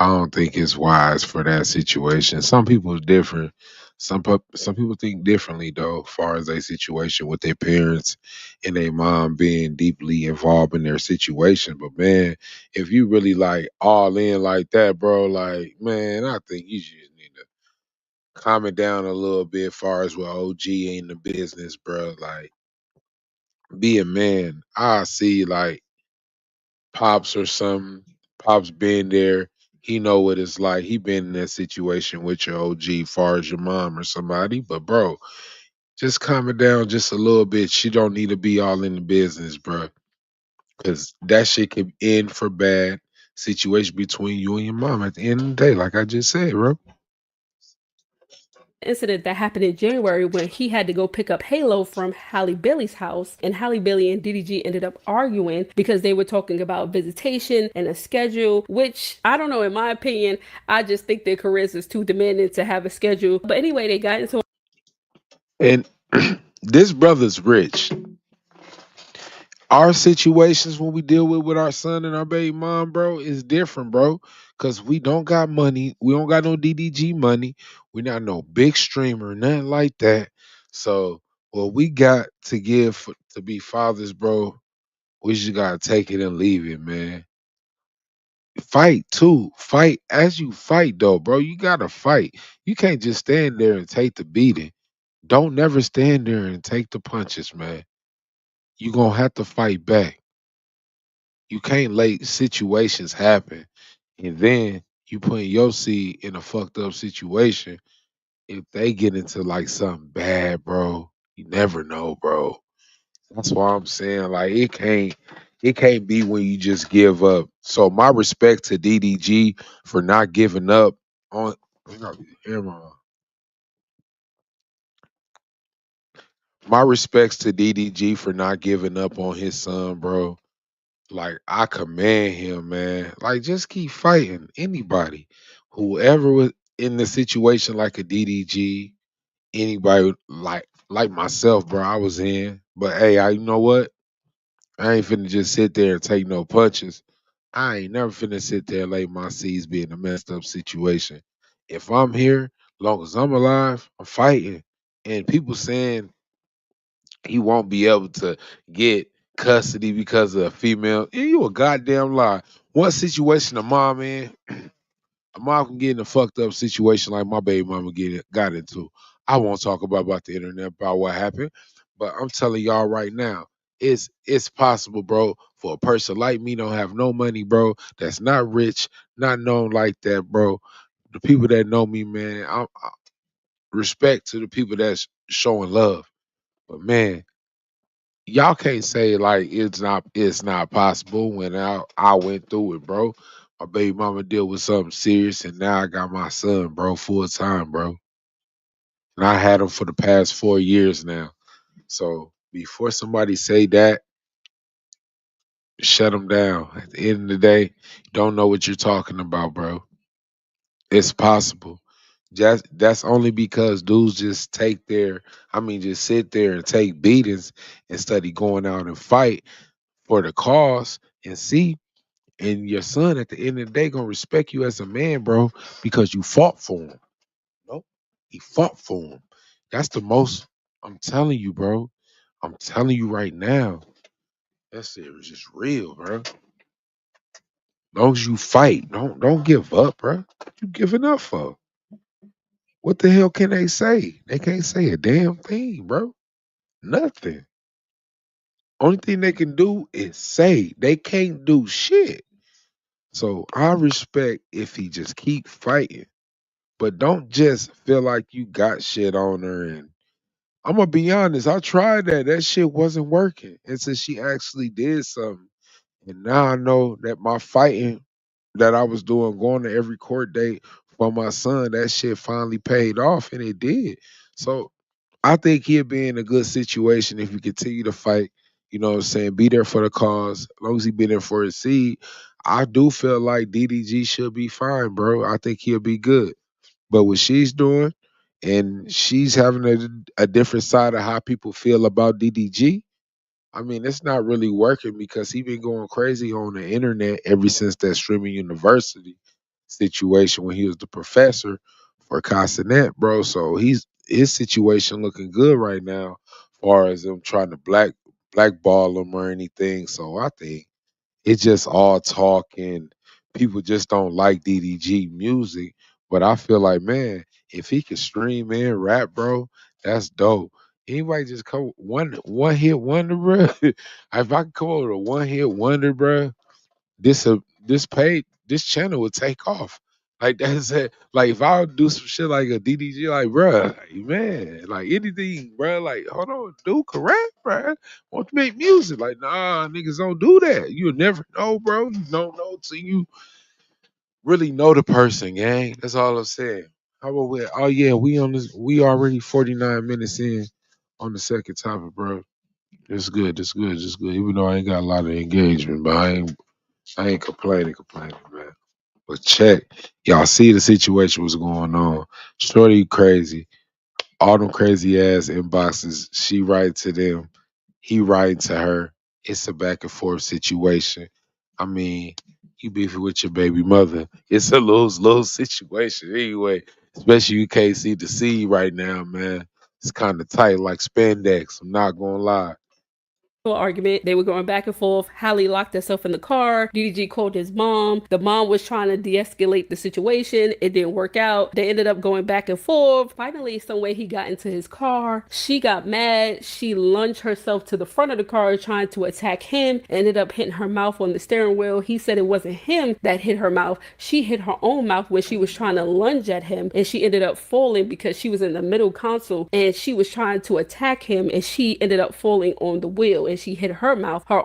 I don't think it's wise for that situation. Some people are different. Some people think differently though, as far as a situation with their parents and their mom being deeply involved in their situation. But man, if you really like all in like that, bro, like man, I think you just need to calm it down a little bit, far as with OG in the business, bro. Like, be a man. I see like Pops or something. Pops been there. He know what it's like. He been in that situation with your OG, far as your mom or somebody. But bro, just calm it down just a little bit. She don't need to be all in the business, bro. Cause that shit could end for bad situation between you and your mom at the end of the day, like I just said, bro. Incident that happened in January when he had to go pick up Halo from Halle Bailey's house, and Halle Bailey and DDG ended up arguing because they were talking about visitation and a schedule, which I don't know, in my opinion, I just think their careers is too demanding to have a schedule. But anyway, they got into And this brother's rich. Our situations when we deal with our son and our baby mom, bro, is different, bro. Cause we don't got money. We don't got no DDG money. We not no big streamer, nothing like that. So what we got to give to be fathers, bro, we just gotta take it and leave it, man. Fight too. Fight as you fight though, bro. You gotta fight. You can't just stand there and take the beating. Don't never stand there and take the punches, man. You gonna have to fight back. You can't let situations happen and then you put your seed in a fucked up situation. If they get into like something bad, bro, you never know, bro. That's why I'm saying like it can't be when you just give up. So my respect to DDG for not giving up on my respects to DDG for not giving up on his son, bro. Like I commend him, man. Like just keep fighting. Anybody, whoever was in the situation like a DDG, anybody like myself, bro. I was in, but hey, you know what? I ain't finna just sit there and take no punches. I ain't never finna sit there and let my seeds be in a messed up situation. If I'm here, long as I'm alive, I'm fighting. And people saying he won't be able to get custody because of a female. You a goddamn lie. One situation a mom in, a mom can get in a fucked up situation like my baby mama got into. I won't talk about the internet about what happened, but I'm telling y'all right now, it's possible, bro, for a person like me don't have no money, bro, that's not rich, not known like that, bro. The people that know me, man, I respect to the people that's showing love. But man, y'all can't say like it's not possible when I went through it, bro. My baby mama dealt with something serious and now I got my son, bro, full time, bro. And I had him for the past 4 years now. So before somebody say that, shut them down. At the end of the day, you don't know what you're talking about, bro. It's possible. Just that's only because dudes just just sit there and take beatings instead of going out and fight for the cause and see. And your son at the end of the day gonna respect you as a man, bro, because you fought for him. No, he fought for him. That's the most. I'm telling you, bro. I'm telling you right now. That shit was just real, bro. Long as you fight, don't give up, bro. What you giving up for? What the hell can they say? They can't say a damn thing, bro. Nothing. Only thing they can do is say. They can't do shit. So I respect if he just keep fighting. But don't just feel like you got shit on her. And I'm gonna be honest, I tried that. That shit wasn't working until she actually did something. And now I know that my fighting that I was doing, going to every court date for my son, that shit finally paid off, and it did. So I think he'll be in a good situation if he continue to fight. You know what I'm saying? Be there for the cause. As long as he be there for his seed, I do feel like DDG should be fine, bro. I think he'll be good. But what she's doing, and she's having a different side of how people feel about DDG. I mean, it's not really working because he been going crazy on the internet ever since that streaming university situation when he was the professor for Casanet, bro. So his situation looking good right now, as far as them trying to blackball him or anything. So I think it's just all talk and people just don't like DDG music. But I feel like, man, if he could stream and rap, bro, that's dope. Anybody just come one hit wonder, bro. If I could come over to one hit wonder, bro, this channel would take off. Like that's it. Like if I would do some shit like a DDG, like bruh, like, man, like anything, bruh, like hold on, dude, correct, bruh. Want to make music? Like nah, niggas don't do that. You'll never know, bro. You don't know till you really know the person, gang. That's all I'm saying. How about we? Oh yeah, we on this. We already 49 minutes in on the second topic, bro. It's good. It's good. It's good. Even though I ain't got a lot of engagement, but I ain't complaining, man. But check, y'all see the situation was going on. Shorty crazy. All them crazy ass inboxes. She write to them. He writing to her. It's a back and forth situation. I mean, you beefing with your baby mother. It's a lose situation anyway. Especially you can't see the seed right now, man. It's kind of tight, like spandex. I'm not gonna lie. Argument. They were going back and forth. Halle locked herself in the car. DDG called his mom. The mom was trying to de-escalate the situation. It didn't work out. They ended up going back and forth. Finally, some way he got into his car. She got mad. She lunged herself to the front of the car trying to attack him. Ended up hitting her mouth on the steering wheel. He said it wasn't him that hit her mouth. She hit her own mouth when she was trying to lunge at him, and she ended up falling because she was in the middle console and she was trying to attack him, and she ended up falling on the wheel, and she hit her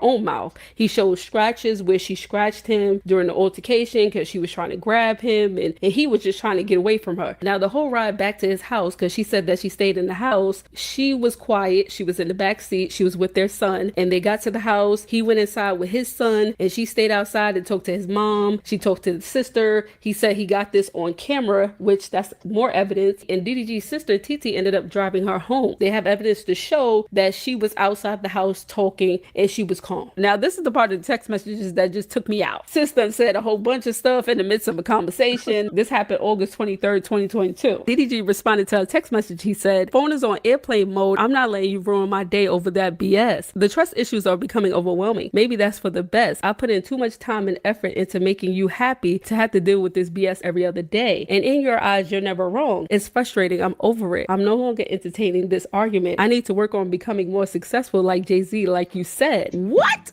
own mouth. He showed scratches where she scratched him during the altercation because she was trying to grab him, and he was just trying to get away from her. Now the whole ride back to his house, because she said that she stayed in the house, she was quiet. She was in the back seat. She was with their son, and they got to the house. He went inside with his son, and she stayed outside and talked to his mom. She talked to the sister. He said he got this on camera, which that's more evidence. And DDG's sister Titi ended up driving her home. They have evidence to show that she was outside the house talking and she was calm. Now this is the part of the text messages that just took me out. Sister said a whole bunch of stuff in the midst of a conversation. This happened August 23rd, 2022. DDG responded to a text message. He said, "Phone is on airplane mode. I'm not letting you ruin my day over that BS. The trust issues are becoming overwhelming. Maybe that's for the best. I put in too much time and effort into making you happy to have to deal with this BS every other day. And in your eyes, you're never wrong. It's frustrating. I'm over it. I'm no longer entertaining this argument. I need to work on becoming more successful like Jay-Z, like you said." What?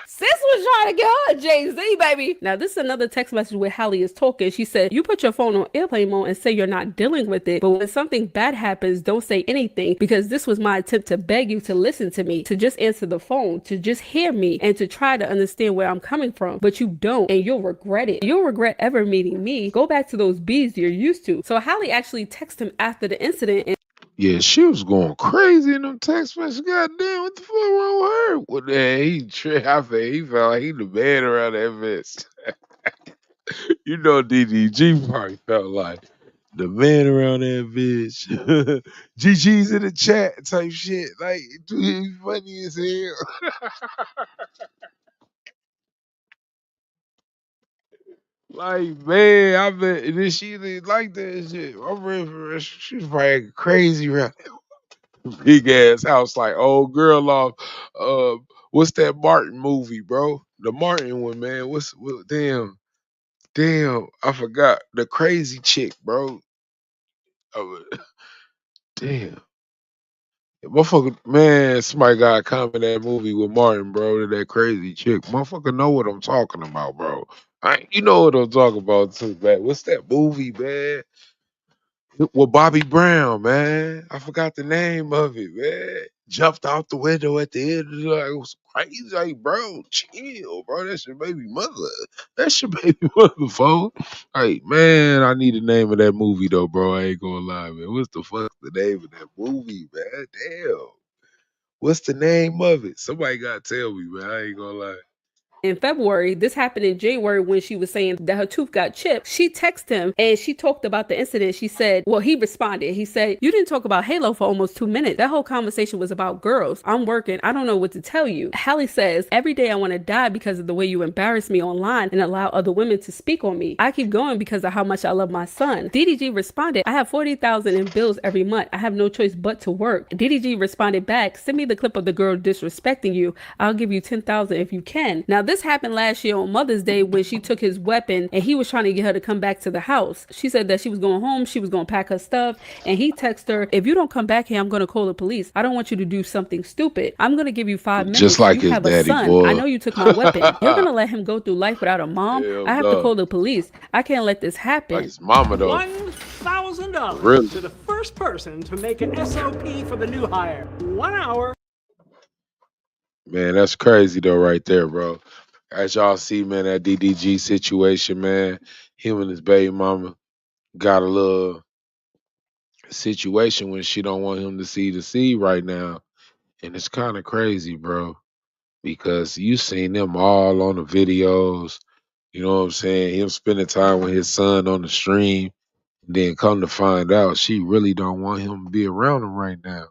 Sis was trying to get her Jay-Z, baby. Now, this is another text message where Halle is talking. She said, "You put your phone on airplane mode and say you're not dealing with it. But when something bad happens, don't say anything, because this was my attempt to beg you to listen to me, to just answer the phone, to just hear me, and to try to understand where I'm coming from. But you don't, and you'll regret it. You'll regret ever meeting me. Go back to those bees you're used to." So Halle actually texted him after the incident, and Yeah, she was going crazy in them text messages. Goddamn, what the fuck wrong with her? Well, then he felt like he the man around that bitch. You know, DDG probably felt like the man around that bitch. GG's in the chat type shit. Like, dude, he's funny as hell. Like, man, I bet and then she didn't like that shit. I'm ready for her. She was probably crazy around that big ass house, like old girl off. What's that Martin movie, bro? The Martin one, man. Damn, I forgot the crazy chick, bro. Oh, damn, motherfucker, man. Somebody got to comment that movie with Martin, bro. That crazy chick, motherfucker. Know what I'm talking about, bro. You know what I'm talking about too, man. What's that movie, man? With Bobby Brown, man. I forgot the name of it, man. Jumped out the window at the end. Like, it was crazy. Like, bro, chill, bro. That's your baby mother. That's your baby mother, phone. Like, man, I need the name of that movie, though, bro. I ain't gonna lie, man. What's the fuck the name of that movie, man? Damn. What's the name of it? Somebody gotta tell me, man. I ain't gonna lie. in February, this happened in January when she was saying that her tooth got chipped. She texted him and she talked about the incident. She said, well, he responded. He said, "You didn't talk about Halo for almost 2 minutes. That whole conversation was about girls. I'm working. I don't know what to tell you." Halle says, "Every day I want to die because of the way you embarrass me online and allow other women to speak on me. I keep going because of how much I love my son." DDG responded, "I have 40,000 in bills every month. I have no choice but to work." DDG responded back, "Send me the clip of the girl disrespecting you. I'll give you 10,000 if you can." Now, this happened last year on Mother's Day when she took his weapon and he was trying to get her to come back to the house. She said that she was going home, she was going to pack her stuff, and he texted her, if you don't come back here, I'm going to call the police. I don't want you to do something stupid. I'm going to give you 5 minutes. Just like you his have daddy, a son. boy. I know you took my weapon. You're going to let him go through life without a mom? Hell I have no. to call the police. I can't let this happen. Like his mama, though. $1,000 Really? to the first person to make an SOP for the new hire. 1 hour. Man, that's crazy, though, right there, bro. As y'all see, man, that DDG situation, man, him and his baby mama got a little situation when she don't want him to see the seed right now. And it's kind of crazy, bro, because you seen them all on the videos. You know what I'm saying? Him spending time with his son on the stream. Then come to find out, she really don't want him to be around him right now.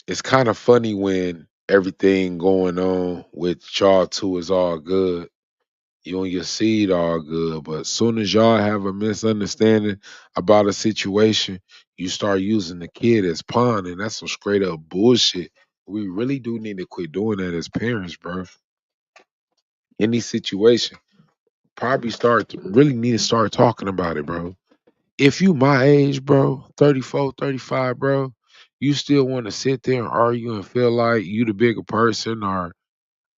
It's kind of funny when everything going on with y'all two is all good. You and your seed all good, but as soon as y'all have a misunderstanding about a situation, you start using the kid as pawn, and that's some straight up bullshit. We really do need to quit doing that as parents, bro. Any situation, probably really need to start talking about it, bro. If you my age, bro, 34, 35, bro, you still want to sit there and argue and feel like you the bigger person or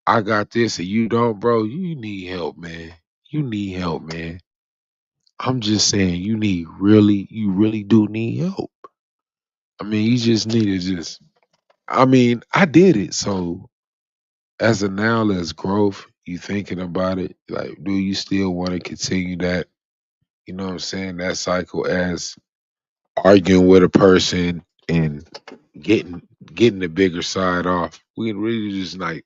I got this and you don't, bro, you need help, man. You need help, man. I'm just saying you really do need help. I mean, you just need to I did it. So as a now as growth, you thinking about it, like, do you still want to continue that, you know what I'm saying, that cycle as arguing with a person and getting the bigger side off? We really just like,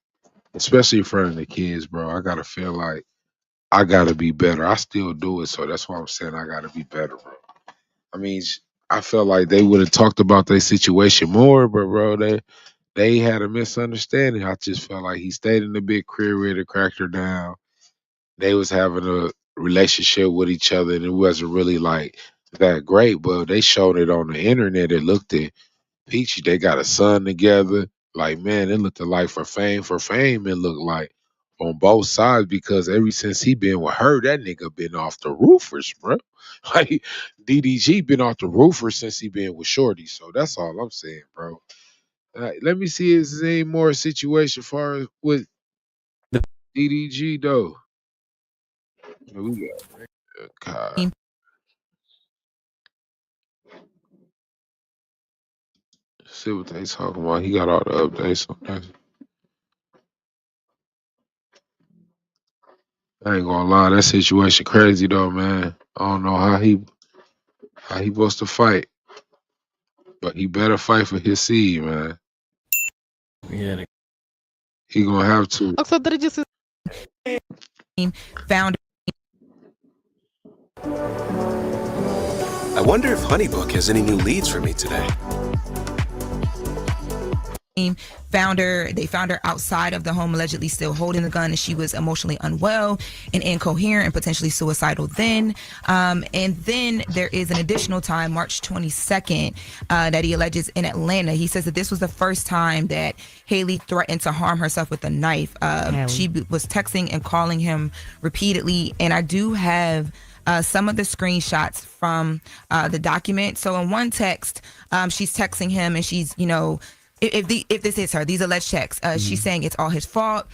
especially in front of the kids, bro. I gotta feel like I gotta be better. I still do it, so that's why I'm saying I gotta be better, bro. I mean, I felt like they would have talked about their situation more, but bro, they had a misunderstanding. I just felt like he stayed in the big crib ready to crack her down. They was having a relationship with each other, and it wasn't really like that great. But they showed it on the internet. It looked at peachy. They got a son together. Like, man, it looked like for fame. For fame, it looked like on both sides because ever since he been with her, that nigga been off the roofers, bro. Like DDG been off the roofers since he been with Shorty. So that's all I'm saying, bro. Let me see if there's any more situation far as with DDG though. Yeah, we got God. See what they talking about. He got all the updates on that. I ain't gonna lie, that situation crazy though, man. I don't know how he supposed to fight, but he better fight for his seed, man. Yeah. He gonna have to. Found. I wonder if Honeybook has any new leads for me today. They found her outside of the home, allegedly still holding the gun, and she was emotionally unwell and incoherent and potentially suicidal then. And then there is an additional time, March 22nd, that he alleges in Atlanta. He says that this was the first time that Haley threatened to harm herself with a knife. She was texting and calling him repeatedly, and I do have some of the screenshots from the document. So in one text, she's texting him and she's, you know, if this is her, these alleged texts, she's saying it's all his fault.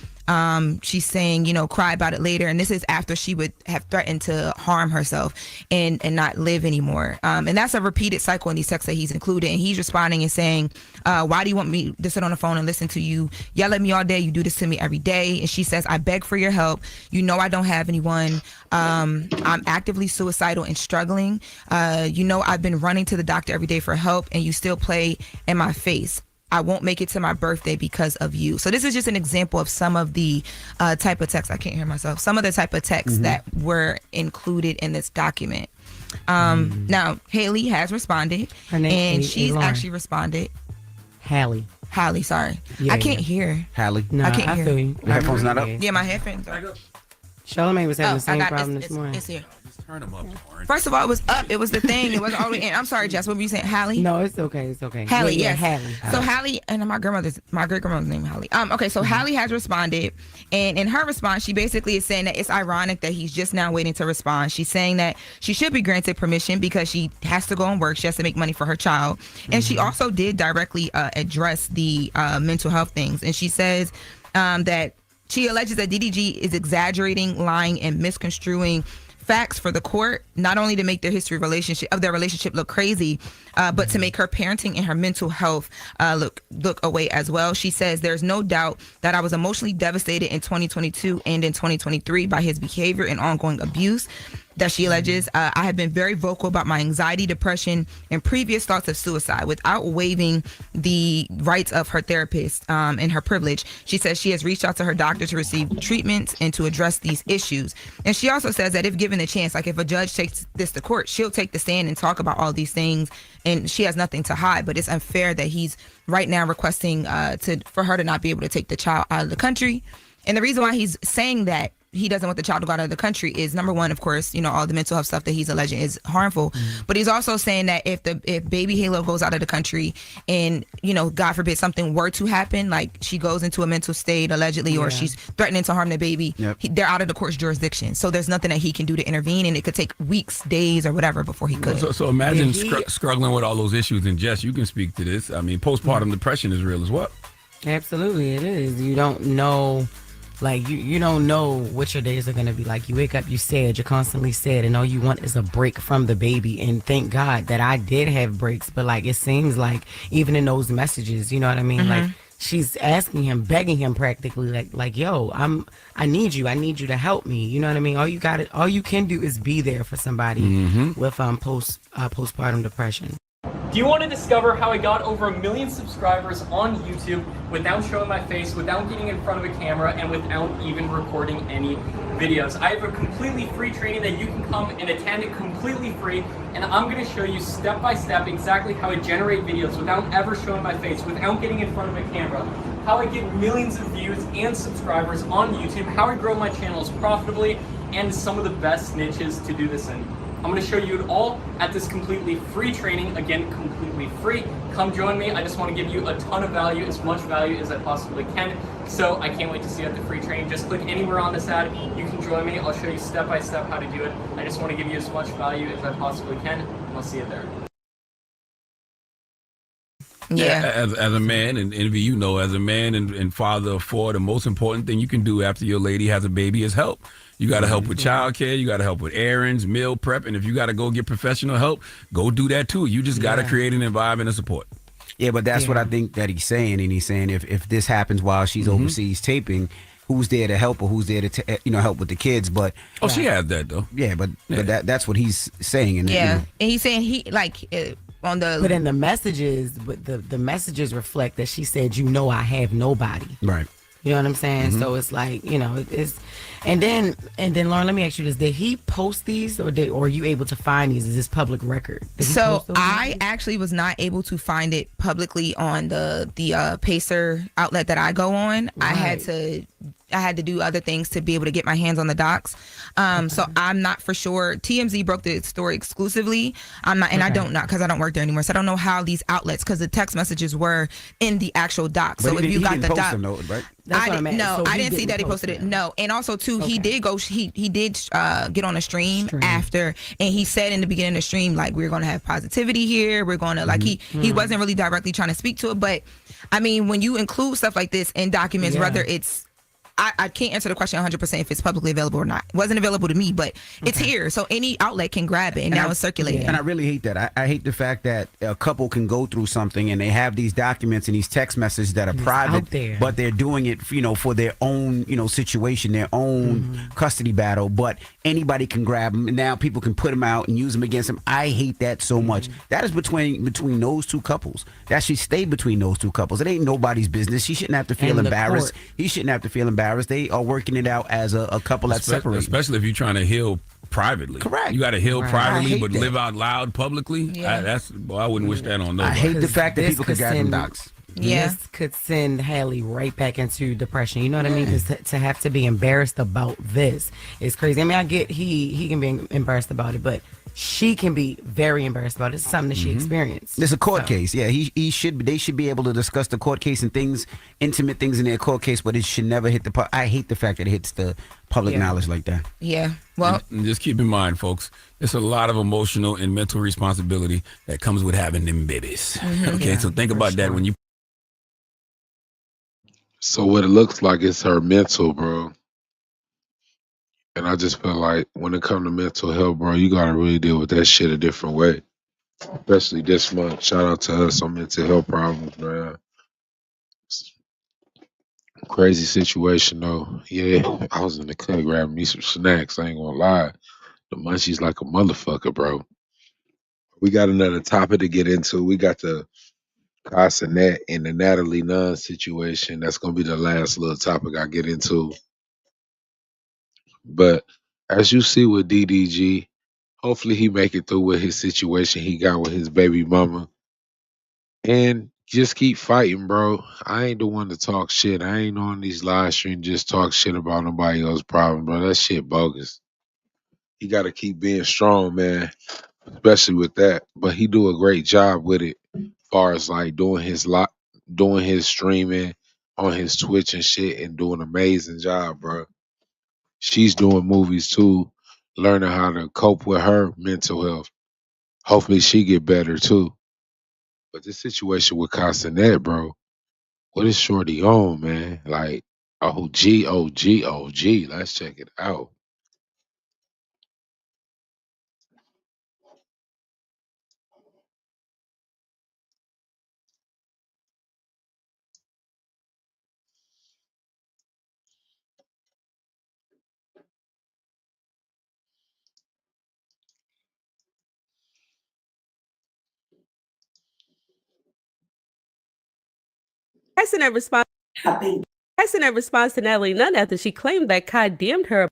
She's saying, you know, cry about it later. And this is after she would have threatened to harm herself and not live anymore. And that's a repeated cycle in these texts that he's included. And he's responding and saying, why do you want me to sit on the phone and listen to you yell at me all day? You do this to me every day. And she says, I beg for your help. You know, I don't have anyone. I'm actively suicidal and struggling. You know, I've been running to the doctor every day for help and you still play in my face. I won't make it to my birthday because of you. So this is just an example of some of the type of text. I can't hear myself. Some of the type of texts that were included in this document. Now, Haley has responded. Her name and she's actually responded. Hallie, sorry. Yeah, I can't hear. Hallie. No, I can't hear. feel you. Your headphones not up? Yeah, my headphones are. Charlamagne was having the same I got problem it's, this morning. It's here. Turn them up, Orange. First of all, it was up. It was the thing. It was all the way in. I'm sorry, Jess. What were you saying? Hallie? No, it's okay. It's okay. Hallie, yeah, yes. Hallie. So Hallie, and my great grandmother's name Hallie. Okay, so Hallie has responded, and in her response, she basically is saying that it's ironic that he's just now waiting to respond. She's saying that she should be granted permission because she has to go and work. She has to make money for her child, and she also did directly address the mental health things, and she says that she alleges that DDG is exaggerating, lying, and misconstruing facts for the court, not only to make their their relationship look crazy, but to make her parenting and her mental health look away as well. She says there's no doubt that I was emotionally devastated in 2022 and in 2023 by his behavior and ongoing abuse that she alleges. I have been very vocal about my anxiety, depression, and previous thoughts of suicide without waiving the rights of her therapist and her privilege. She says she has reached out to her doctor to receive treatments and to address these issues. And she also says that if given the chance, like if a judge takes this to court, she'll take the stand and talk about all these things, and she has nothing to hide. But it's unfair that he's right now requesting for her to not be able to take the child out of the country. And the reason why he's saying that he doesn't want the child to go out of the country is, number one, of course, all the mental health stuff that he's alleging is harmful. But he's also saying that if baby Halo goes out of the country and, God forbid something were to happen, like she goes into a mental state allegedly, or she's threatening to harm the baby, they're out of the court's jurisdiction. So there's nothing that he can do to intervene, and it could take weeks, days, or whatever before he could. So imagine struggling with all those issues, and Jess, you can speak to this. I mean, postpartum depression is real as well. Absolutely, it is. You don't know. Like, you don't know what your days are going to be like. You wake up, you're constantly sad, and all you want is a break from the baby. And thank God that I did have breaks. But, like, it seems like even in those messages, you know what I mean? Like, she's asking him, begging him practically, like, yo, I need you. I need you to help me. You know what I mean? All you can do is be there for somebody with postpartum depression. Do you want to discover how I got over 1 million subscribers on YouTube without showing my face, without getting in front of a camera, and without even recording any videos? I have a completely free training that you can come and attend completely free, and I'm going to show you step by step exactly how I generate videos without ever showing my face, without getting in front of a camera, how I get millions of views and subscribers on YouTube, how I grow my channels profitably, and some of the best niches to do this in. I'm going to show you it all at this completely free training. Again, completely free. Come join me. I just want to give you a ton of value, as much value as I possibly can. So I can't wait to see you at the free training. Just click anywhere on this ad. You can join me. I'll show you step by step how to do it. I just want to give you as much value as I possibly can. I'll see you there. Yeah. As a man, and Envy, as a man and father of 4, the most important thing you can do after your lady has a baby is help. You got to help with childcare. You got to help with errands, meal prep. And if you got to go get professional help, go do that too. You just got to create an environment of support. Yeah, but that's what I think that he's saying. And he's saying if this happens while she's overseas taping, who's there to help her? Who's there to help with the kids? But she has that though. Yeah, but that's what he's saying. And and he's saying on the. But in the messages, the messages reflect that she said, I have nobody. Right. You know what I'm saying? So it's like, it's, and then Lauren, let me ask you this: did he post these, or are you able to find these? Is this public record? So I actually was not able to find it publicly on the Pacer outlet that I go on. Right. I had to do other things to be able to get my hands on the docs. So I'm not for sure. TMZ broke the story exclusively. I'm not, and I don't know because I don't work there anymore. So I don't know how these outlets, because the text messages were in the actual doc. So if you got the doc, right? I didn't see that he posted it. No, and also too, he did go. He did get on a stream after, and he said in the beginning of the stream, like, we're gonna have positivity here. We're gonna like he wasn't really directly trying to speak to it, but I mean, when you include stuff like this in documents, whether it's I can't answer the question 100% if it's publicly available or not. It wasn't available to me, but it's here. So any outlet can grab it, and now it's circulating. And I really hate that. I hate the fact that a couple can go through something and they have these documents and these text messages that are private, but they're doing it, for their own, situation, their own custody battle. But anybody can grab them, and now people can put them out and use them against them. I hate that so much. That is between those two couples. That should stay between those two couples. It ain't nobody's business. She shouldn't have to feel embarrassed. He shouldn't have to feel embarrassed. They are working it out as a couple that's separated. Especially if you're trying to heal privately. Correct. You got to heal privately, but live out loud publicly. Yeah. I wouldn't wish that on nobody. I hate the fact that people can grab them docs. this could send Haley right back into depression. You know what I mean? Because to have to be embarrassed about this is crazy. I mean, I get he can be embarrassed about it, but she can be very embarrassed about it. It's something that she experienced. It's a court case. Yeah, they should be able to discuss the court case and things, intimate things in their court case, but it should never hit the I hate the fact that it hits the public knowledge like that. Yeah. Well, and just keep in mind, folks, there's a lot of emotional and mental responsibility that comes with having them babies. Okay, so think about that when you. So what it looks like is her mental, bro. And I just feel like when it comes to mental health, bro, you gotta really deal with that shit a different way. Especially this month. Shout out to us on mental health problems, man. Crazy situation though. Yeah, I was in the cut grabbing me some snacks. I ain't gonna lie. The munchies like a motherfucker, bro. We got another topic to get into. We got the Casanet and the Natalie Nunn situation. That's gonna be the last little topic I get into. But as you see with DDG, hopefully he make it through with his situation he got with his baby mama. And just keep fighting, bro. I ain't the one to talk shit. I ain't on these live streams just talk shit about nobody else's problem, bro. That shit bogus. He gotta keep being strong, man. Especially with that. But he do a great job with it. As far as like doing his streaming on his Twitch and shit and doing an amazing job, bro. She's doing movies too, learning how to cope with her mental health. Hopefully she get better too. But this situation with Casanet, bro, what is Shorty on, man? Like, OG, OG, OG. Let's check it out. Tyson in response to Natalie Nunn after she claimed that Kai DM'd her.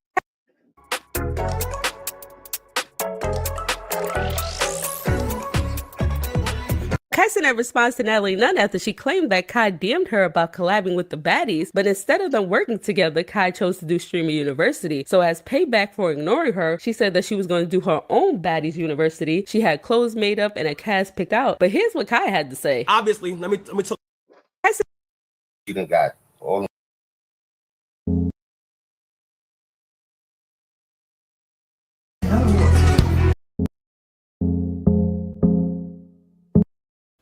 Tyson in response to Natalie Nunn after she claimed that Kai DM'd her about collabing with the baddies, but instead of them working together, Kai chose to do Streamer University. So as payback for ignoring her, she said that she was going to do her own baddies university. She had clothes made up and a cast picked out. But here's what Kai had to say. Obviously, let me talk. You done got all.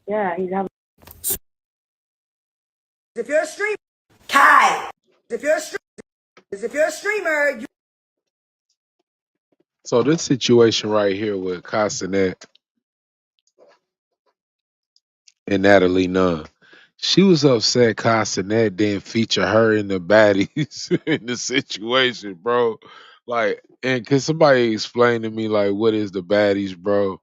Yeah, he's having. If you're a streamer, Kai. If you're a streamer, you. So this situation right here with Casanet and Natalie Nunn, she was upset Casanet didn't feature her in the baddies in the situation, bro. Like, and can somebody explain to me, like, what is the baddies, bro?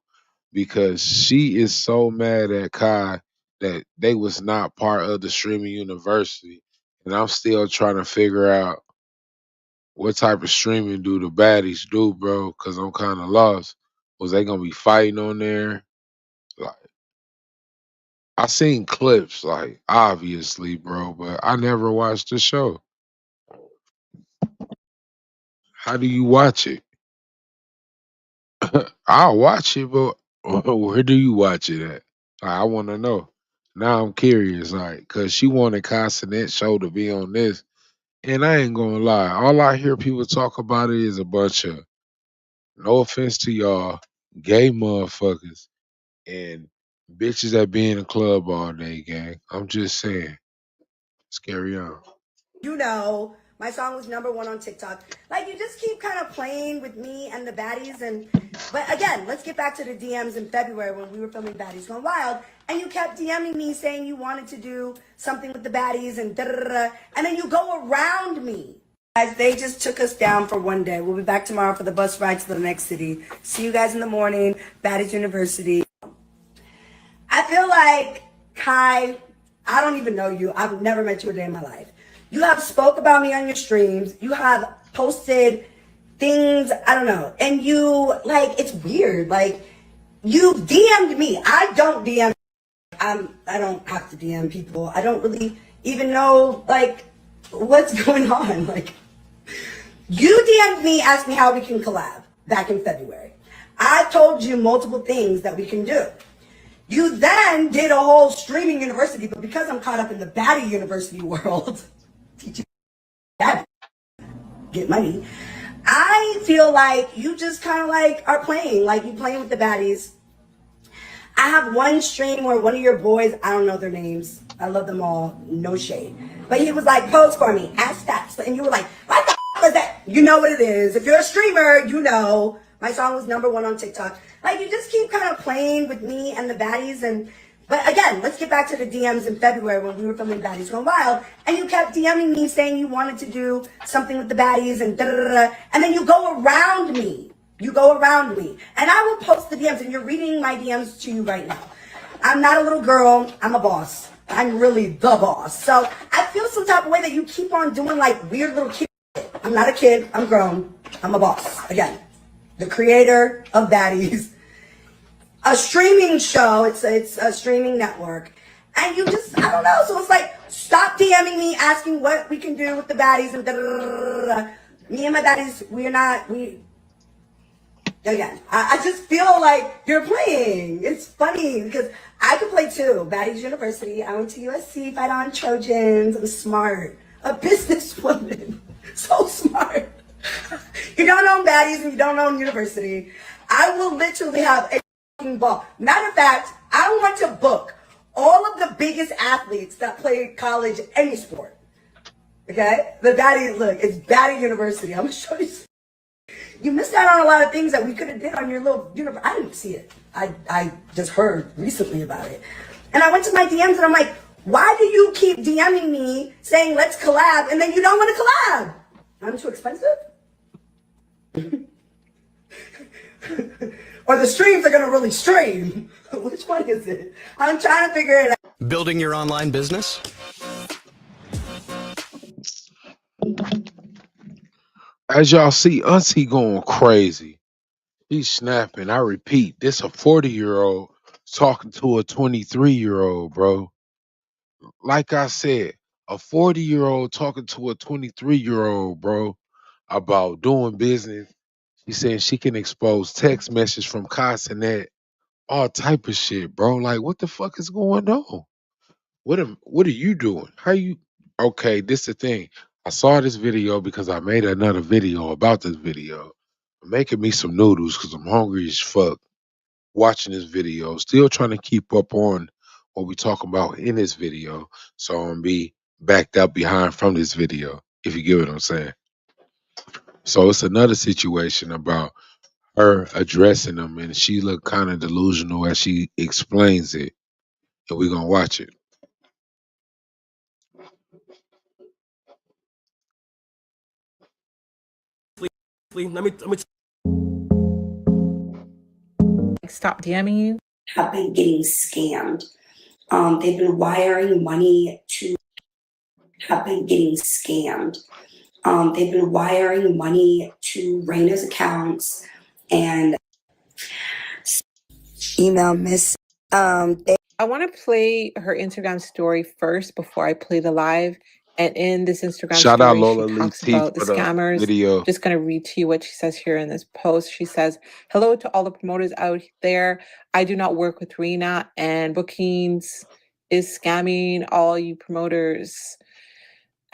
Because she is so mad at Kai that they was not part of the streaming university. And I'm still trying to figure out what type of streaming do the baddies do, bro? Because I'm kind of lost. Was they going to be fighting on there? Like, I seen clips, like, obviously, bro, but I never watched the show. How do you watch it? I'll watch it, but where do you watch it at? Like, I want to know. Now I'm curious, like, because she wanted Casanet show to be on this. And I ain't going to lie. All I hear people talk about it is a bunch of, no offense to y'all, gay motherfuckers and bitches that be in the club all day, gang. I'm just saying. Let's carry on. You know, my song was #1 on TikTok. Like, you just keep kind of playing with me and the baddies. But again, let's get back to the DMs in February when we were filming Baddies Gone Wild. And you kept DMing me saying you wanted to do something with the baddies and da-da-da-da. And then you go around me. Guys, they just took us down for one day. We'll be back tomorrow for the bus ride to the next city. See you guys in the morning. Baddies University. I feel like, Kai, I don't even know you. I've never met you a day in my life. You have spoke about me on your streams. You have posted things, I don't know. And you, like, it's weird. Like, you DM'd me. I don't DM. I don't have to DM people. I don't really even know like what's going on. Like, you DM'd me, asked me how we can collab back in February. I told you multiple things that we can do. You then did a whole streaming university, but because I'm caught up in the baddie university world, teaching baddie, get money, I feel like you just kind of like are playing, like you playing with the baddies. I have one stream where one of your boys, I don't know their names, I love them all, no shade, but he was like, pose for me, ask that, and you were like, what the f is that? You know what it is. If you're a streamer, you know. My song was #1 on TikTok. Like, you just keep kind of playing with me and the baddies. But again, let's get back to the DMs in February when we were filming Baddies Gone Wild. And you kept DMing me saying you wanted to do something with the baddies and da-da-da-da. And then you go around me. You go around me. And I will post the DMs, and you're reading my DMs to you right now. I'm not a little girl. I'm a boss. I'm really the boss. So I feel some type of way that you keep on doing like weird little kid. I'm not a kid. I'm grown. I'm a boss. Again. The creator of Baddies, a streaming show. It's a streaming network, and you just, I don't know. So it's like, stop DMing me asking what we can do with the baddies and me and my baddies. Again. I just feel like you're playing. It's funny because I can play too. Baddies University. I went to USC, fight on Trojans. I'm smart, a businesswoman, so smart. You don't own baddies and you don't own university. I will literally have a fucking ball. Matter of fact, I want to book all of the biggest athletes that play college, any sport. Okay? The baddie, look, it's Baddie University. I'm gonna show you. You missed out on a lot of things that we could have did on your little university. I didn't see it. I just heard recently about it. And I went to my DMs and I'm like, why do you keep DMing me saying let's collab and then you don't want to collab? I'm too expensive? Or the streams are gonna really stream. Which one is it? I'm trying to figure it out. Building your online business? As y'all see, Auntie going crazy. He's snapping. I repeat, this a 40-year-old talking to a 23-year-old, bro. Like I said, a 40-year-old talking to a 23-year-old, bro, about doing business. She saying she can expose text message from Casanet, all type of shit, bro. Like, what the fuck is going on? What are you doing? How you? Okay, this the thing. I saw this video because I made another video about this video. I'm making me some noodles because I'm hungry as fuck. Watching this video, still trying to keep up on what we talking about in this video, so I'm gonna be backed up behind from this video. If you get what I'm saying. So it's another situation about her addressing them, and she looked kind of delusional as she explains it, and we're gonna watch it. Let me stop DMing you. Have been getting scammed. They've been wiring money to. Have been getting scammed. They've been wiring money to Raina's accounts and email miss. I want to play her Instagram story first before I play the live. And in this Instagram Shout out story, Lola she Lee talks T about the for the scammers. video. Just going to read to you what she says here in this post. She says, hello to all the promoters out there. I do not work with Rena, and Bookings is scamming all you promoters.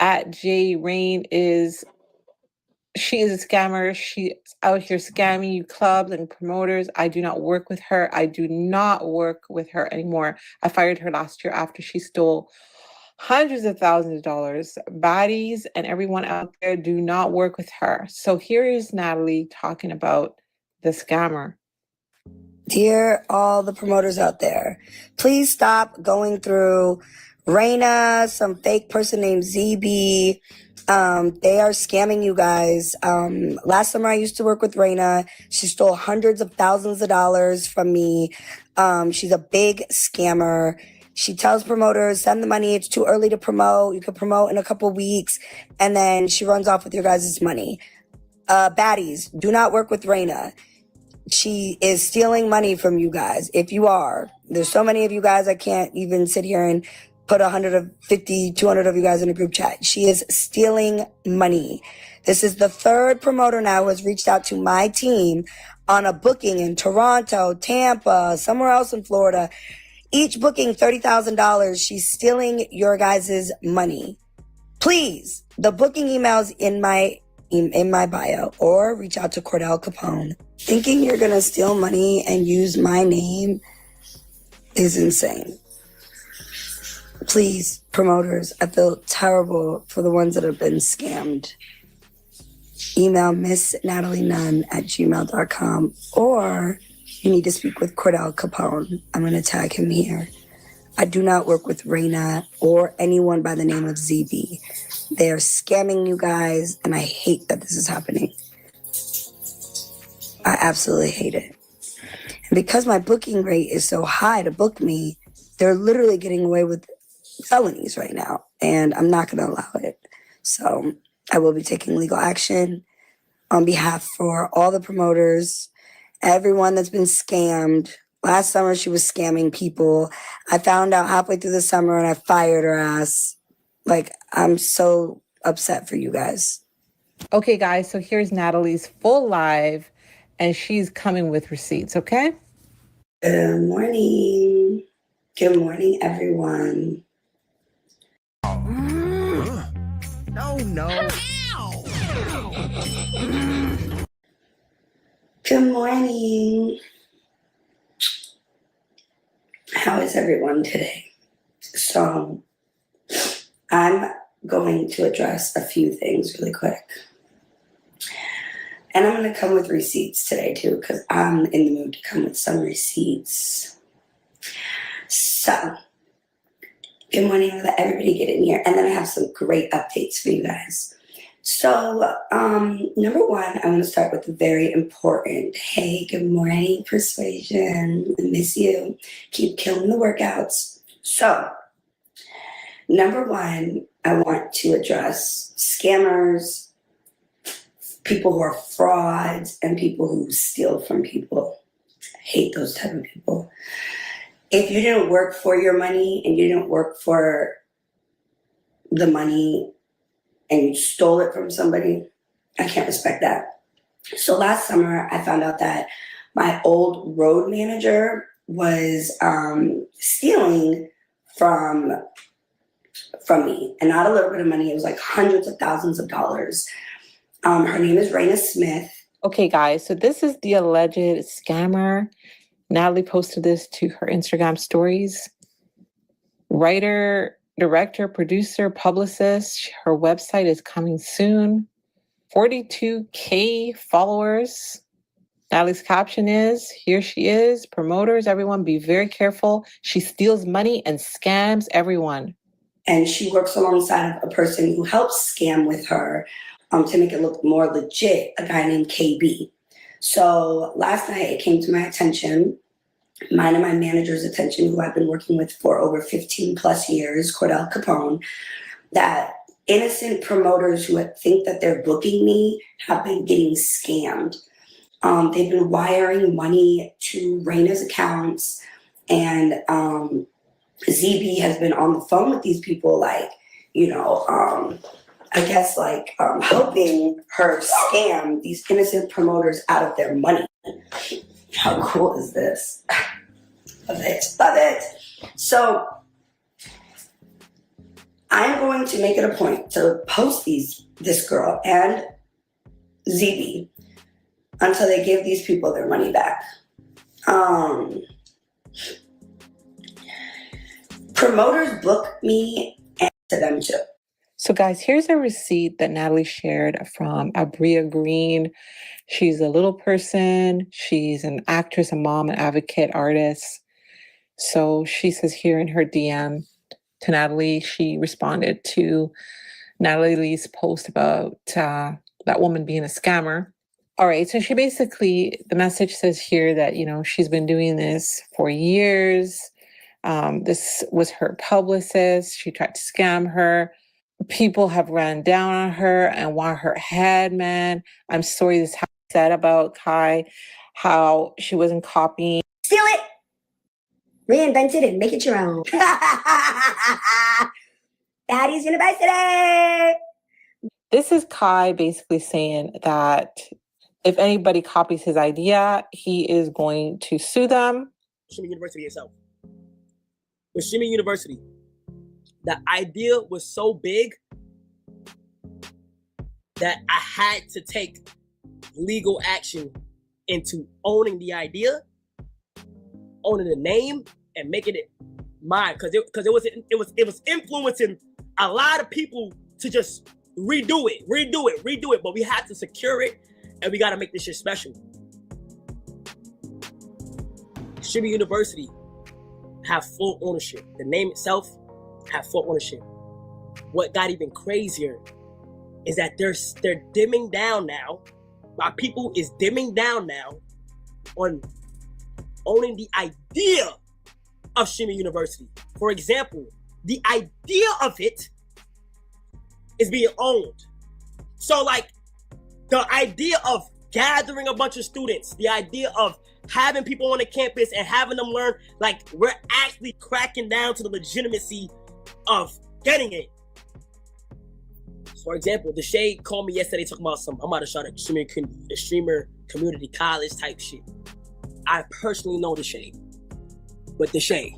At J Rain she is a scammer. She's out here scamming you clubs and promoters. I do not work with her. I do not work with her anymore. I fired her last year after she stole hundreds of thousands of dollars. Baddies and everyone out there do not work with her. So here is Natalie talking about the scammer. Dear all the promoters out there, please stop going through Raina, some fake person named ZB. They are scamming you guys. Last summer I used to work with Raina. She stole hundreds of thousands of dollars from me. She's a big scammer. She tells promoters, send the money. It's too early to promote. You could promote in a couple weeks. And then she runs off with your guys' money. Baddies, do not work with Raina. she is stealing money from you guys. If you are, there's so many of you guys, I can't even sit here and put 150, 200 of you guys in a group chat. She is stealing money. This is the third promoter now who has reached out to my team on a booking in Toronto, Tampa, somewhere else in Florida. Each booking $30,000. She's stealing your guys' money. Please, the booking email's in my bio, or reach out to Cordell Capone. Thinking you're gonna steal money and use my name is insane. Please, promoters, I feel terrible for the ones that have been scammed. Email missnatalienunn@gmail.com, or you need to speak with Cordell Capone. I'm gonna tag him here. I do not work with Raina or anyone by the name of ZB. They are scamming you guys, and I hate that this is happening. I absolutely hate it. And because my booking rate is so high to book me, they're literally getting away with felonies right now, and I'm not going to allow it. So I will be taking legal action on behalf for all the promoters, everyone that's been scammed. Last summer, she was scamming people. I found out halfway through the summer, and I fired her ass. Like, I'm so upset for you guys. Okay, guys, so here's Natalie's full live, and she's coming with receipts, okay? Good morning. Good morning, everyone. No. Good morning. How is everyone today? So, I'm going to address a few things really quick. And I'm going to come with receipts today, too, because I'm in the mood to come with some receipts. So, good morning. I'll let everybody get in here. And then I have some great updates for you guys. So, number one, I'm going to start with the very important. Hey, good morning, Persuasion. I miss you. Keep killing the workouts. So, number one, I want to address scammers, people who are frauds, and people who steal from people. I hate those type of people. If you didn't work for your money and you didn't work for the money and you stole it from somebody, I can't respect that. So last summer, I found out that my old road manager was stealing from me, and not a little bit of money. It was like hundreds of thousands of dollars. Her name is Raina Smith. Okay, guys, so this is the alleged scammer. Natalie posted this to her Instagram stories. Writer, director, producer, publicist. Her website is coming soon. 42K followers. Natalie's caption is, here she is. Promoters, everyone be very careful. She steals money and scams everyone. And she works alongside of a person who helps scam with her to make it look more legit, a guy named KB. So last night it came to my attention, mine and my manager's attention, who I've been working with for over 15 plus years, Cordell Capone, that innocent promoters who think that they're booking me have been getting scammed. They've been wiring money to Raina's accounts, and ZB has been on the phone with these people, like, I guess helping her scam these innocent promoters out of their money. How cool is this? Love it, love it. So I'm going to make it a point to post this girl and ZB until they give these people their money back. Promoters book me and to them too. So guys, here's a receipt that Natalie shared from Abria Green. She's a little person. She's an actress, a mom, an advocate, artist. So she says here in her DM to Natalie, she responded to Natalie's post about that woman being a scammer. All right, so she basically, the message says here that, she's been doing this for years. This was her publicist. She tried to scam her. People have ran down on her and want her head, man. I'm sorry this is said about KAI. how she wasn't copying. Steal it, reinvent it, and make it your own. Baddies University. This is Kai basically saying that if anybody copies his idea, he is going to sue them. Shimmy University itself. With Shimmy University, the idea was so big that I had to take legal action into owning the idea, owning the name, and making it mine. Because it was influencing a lot of people to just redo it. But we had to secure it, and we got to make this shit special. Shimmy University have full ownership. The name itself have full ownership. What got even crazier is that they're dimming down now. My people is dimming down now on owning the idea of Shimmy University. For example, the idea of it is being owned. So like the idea of gathering a bunch of students, the idea of having people on the campus and having them learn, like we're actually cracking down to the legitimacy of getting it. For example, the Shade called me yesterday talking about I'm about to start a streamer community college type shit. I personally know the Shade, but the Shade.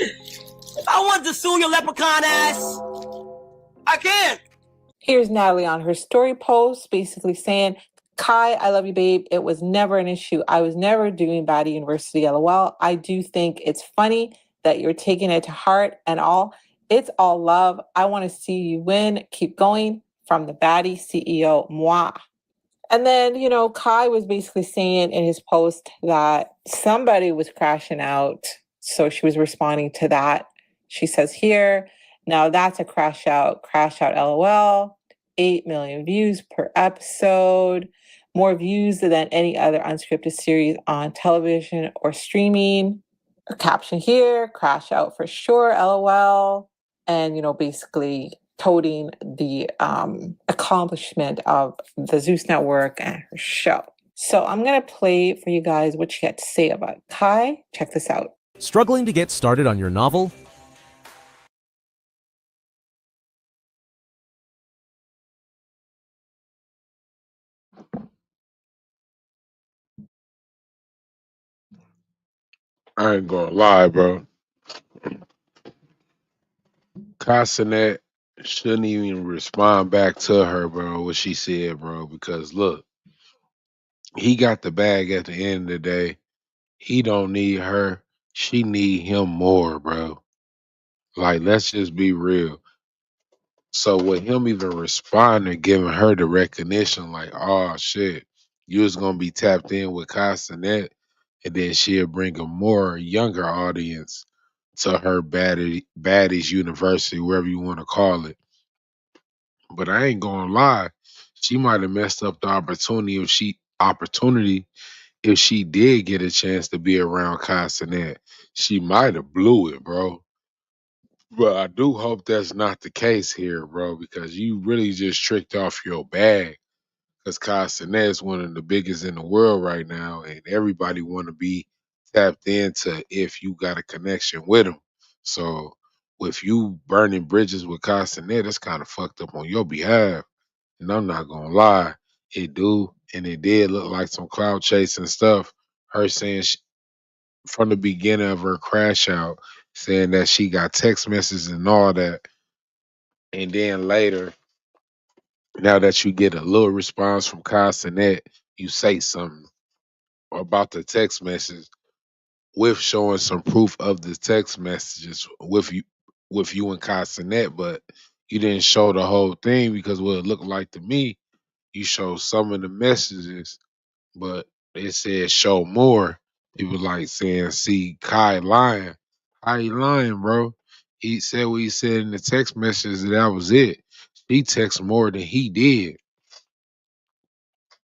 If I want to sue your leprechaun ass, I can. Here's Natalie on her story post basically saying, Kai, I love you, babe. It was never an issue. I was never doing Baddie University, LOL. I do think it's funny that you're taking it to heart and all. It's all love. I want to see you win. Keep going. From the Baddie CEO, moi. And then, Kai was basically saying in his post that somebody was crashing out. So she was responding to that. She says here, now that's a crash out, LOL. 8 million views per episode. More views than any other unscripted series on television or streaming. A caption here, crash out for sure, LOL. And, basically toting the accomplishment of the Zeus Network and her show. So I'm going to play for you guys what she had to say about Kai. Check this out. Struggling to get started on your novel? I ain't gonna lie, bro. Castanet shouldn't even respond back to her, bro, what she said, bro, because look, he got the bag at the end of the day. He don't need her. She need him more, bro. Like, let's just be real. So with him even responding, giving her the recognition, like, oh shit, you was gonna be tapped in with Castanet, and then she'll bring a more younger audience to her baddies university, wherever you want to call it. But I ain't gonna lie, she might have messed up the opportunity if she did get a chance to be around Castanet. She might have blew it, bro. But I do hope that's not the case here, bro, because you really just tricked off your bag. Because Castanet is one of the biggest in the world right now, and everybody want to be tapped into if you got a connection with him. So with you burning bridges with Castanet, that's kind of fucked up on your behalf. And I'm not gonna lie, it do, and it did look like some cloud chasing stuff. Her saying from the beginning of her crash out, saying that she got text messages and all that, and then later, now that you get a little response from Castanet, you say something about the text message with showing some proof of the text messages with you and Castanet, but you didn't show the whole thing because what it looked like to me, you showed some of the messages, but it said show more. It was like saying, see Kai lying. How he lying, bro? He said what he said in the text message, that was it. She texted more than he did.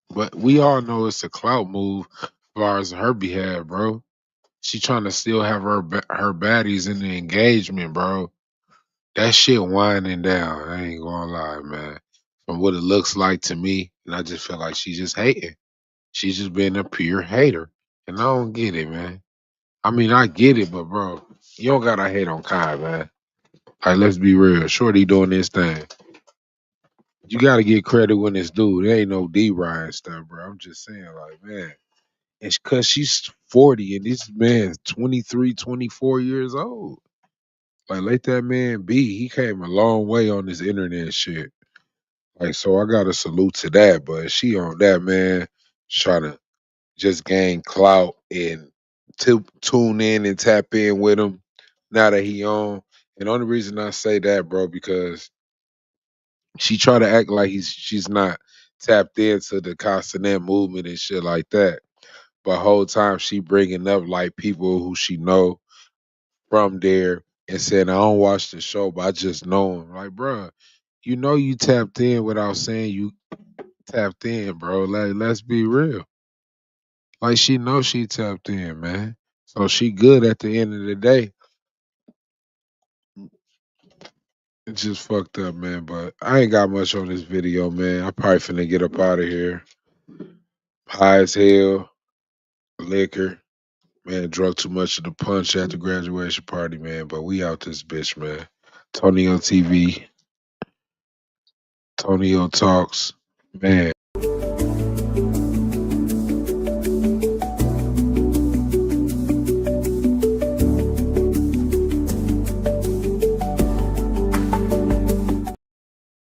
But we all know it's a clout move as far as her behalf, bro. She trying to still have her baddies in the engagement, bro. That shit winding down. I ain't gonna lie, man. As from what it looks like to me, and I just feel like she's just hating. She's just being a pure hater, and I don't get it, man. I mean, I get it, but bro, you don't gotta hate on Kai, man. Like, let's be real. Shorty doing this thing. You gotta get credit when it's due. There ain't no D Ryan stuff, bro. I'm just saying, like, man. It's cause she's 40 and this man's 23, 24 years old. Like, let that man be. He came a long way on this internet shit. Like, so I gotta salute to that. But she on that, man, trying to just gain clout and tune in and tap in with him now that he on. And the only reason I say that, bro, because she try to act like she's not tapped into the constant movement and shit like that. But whole time she bringing up like people who she know from there and saying, I don't watch the show, but I just know him. Like, bro, you know you tapped in without saying you tapped in, bro. Like, let's be real. Like, she knows she tapped in, man. So she good at the end of the day. It's just fucked up, man. But I ain't got much on this video, man. I probably finna get up out of here. High as hell, liquor. Man, drunk too much of the punch at the graduation party, man. But we out this bitch, man. Tonio TV. Tonio Talks. Man.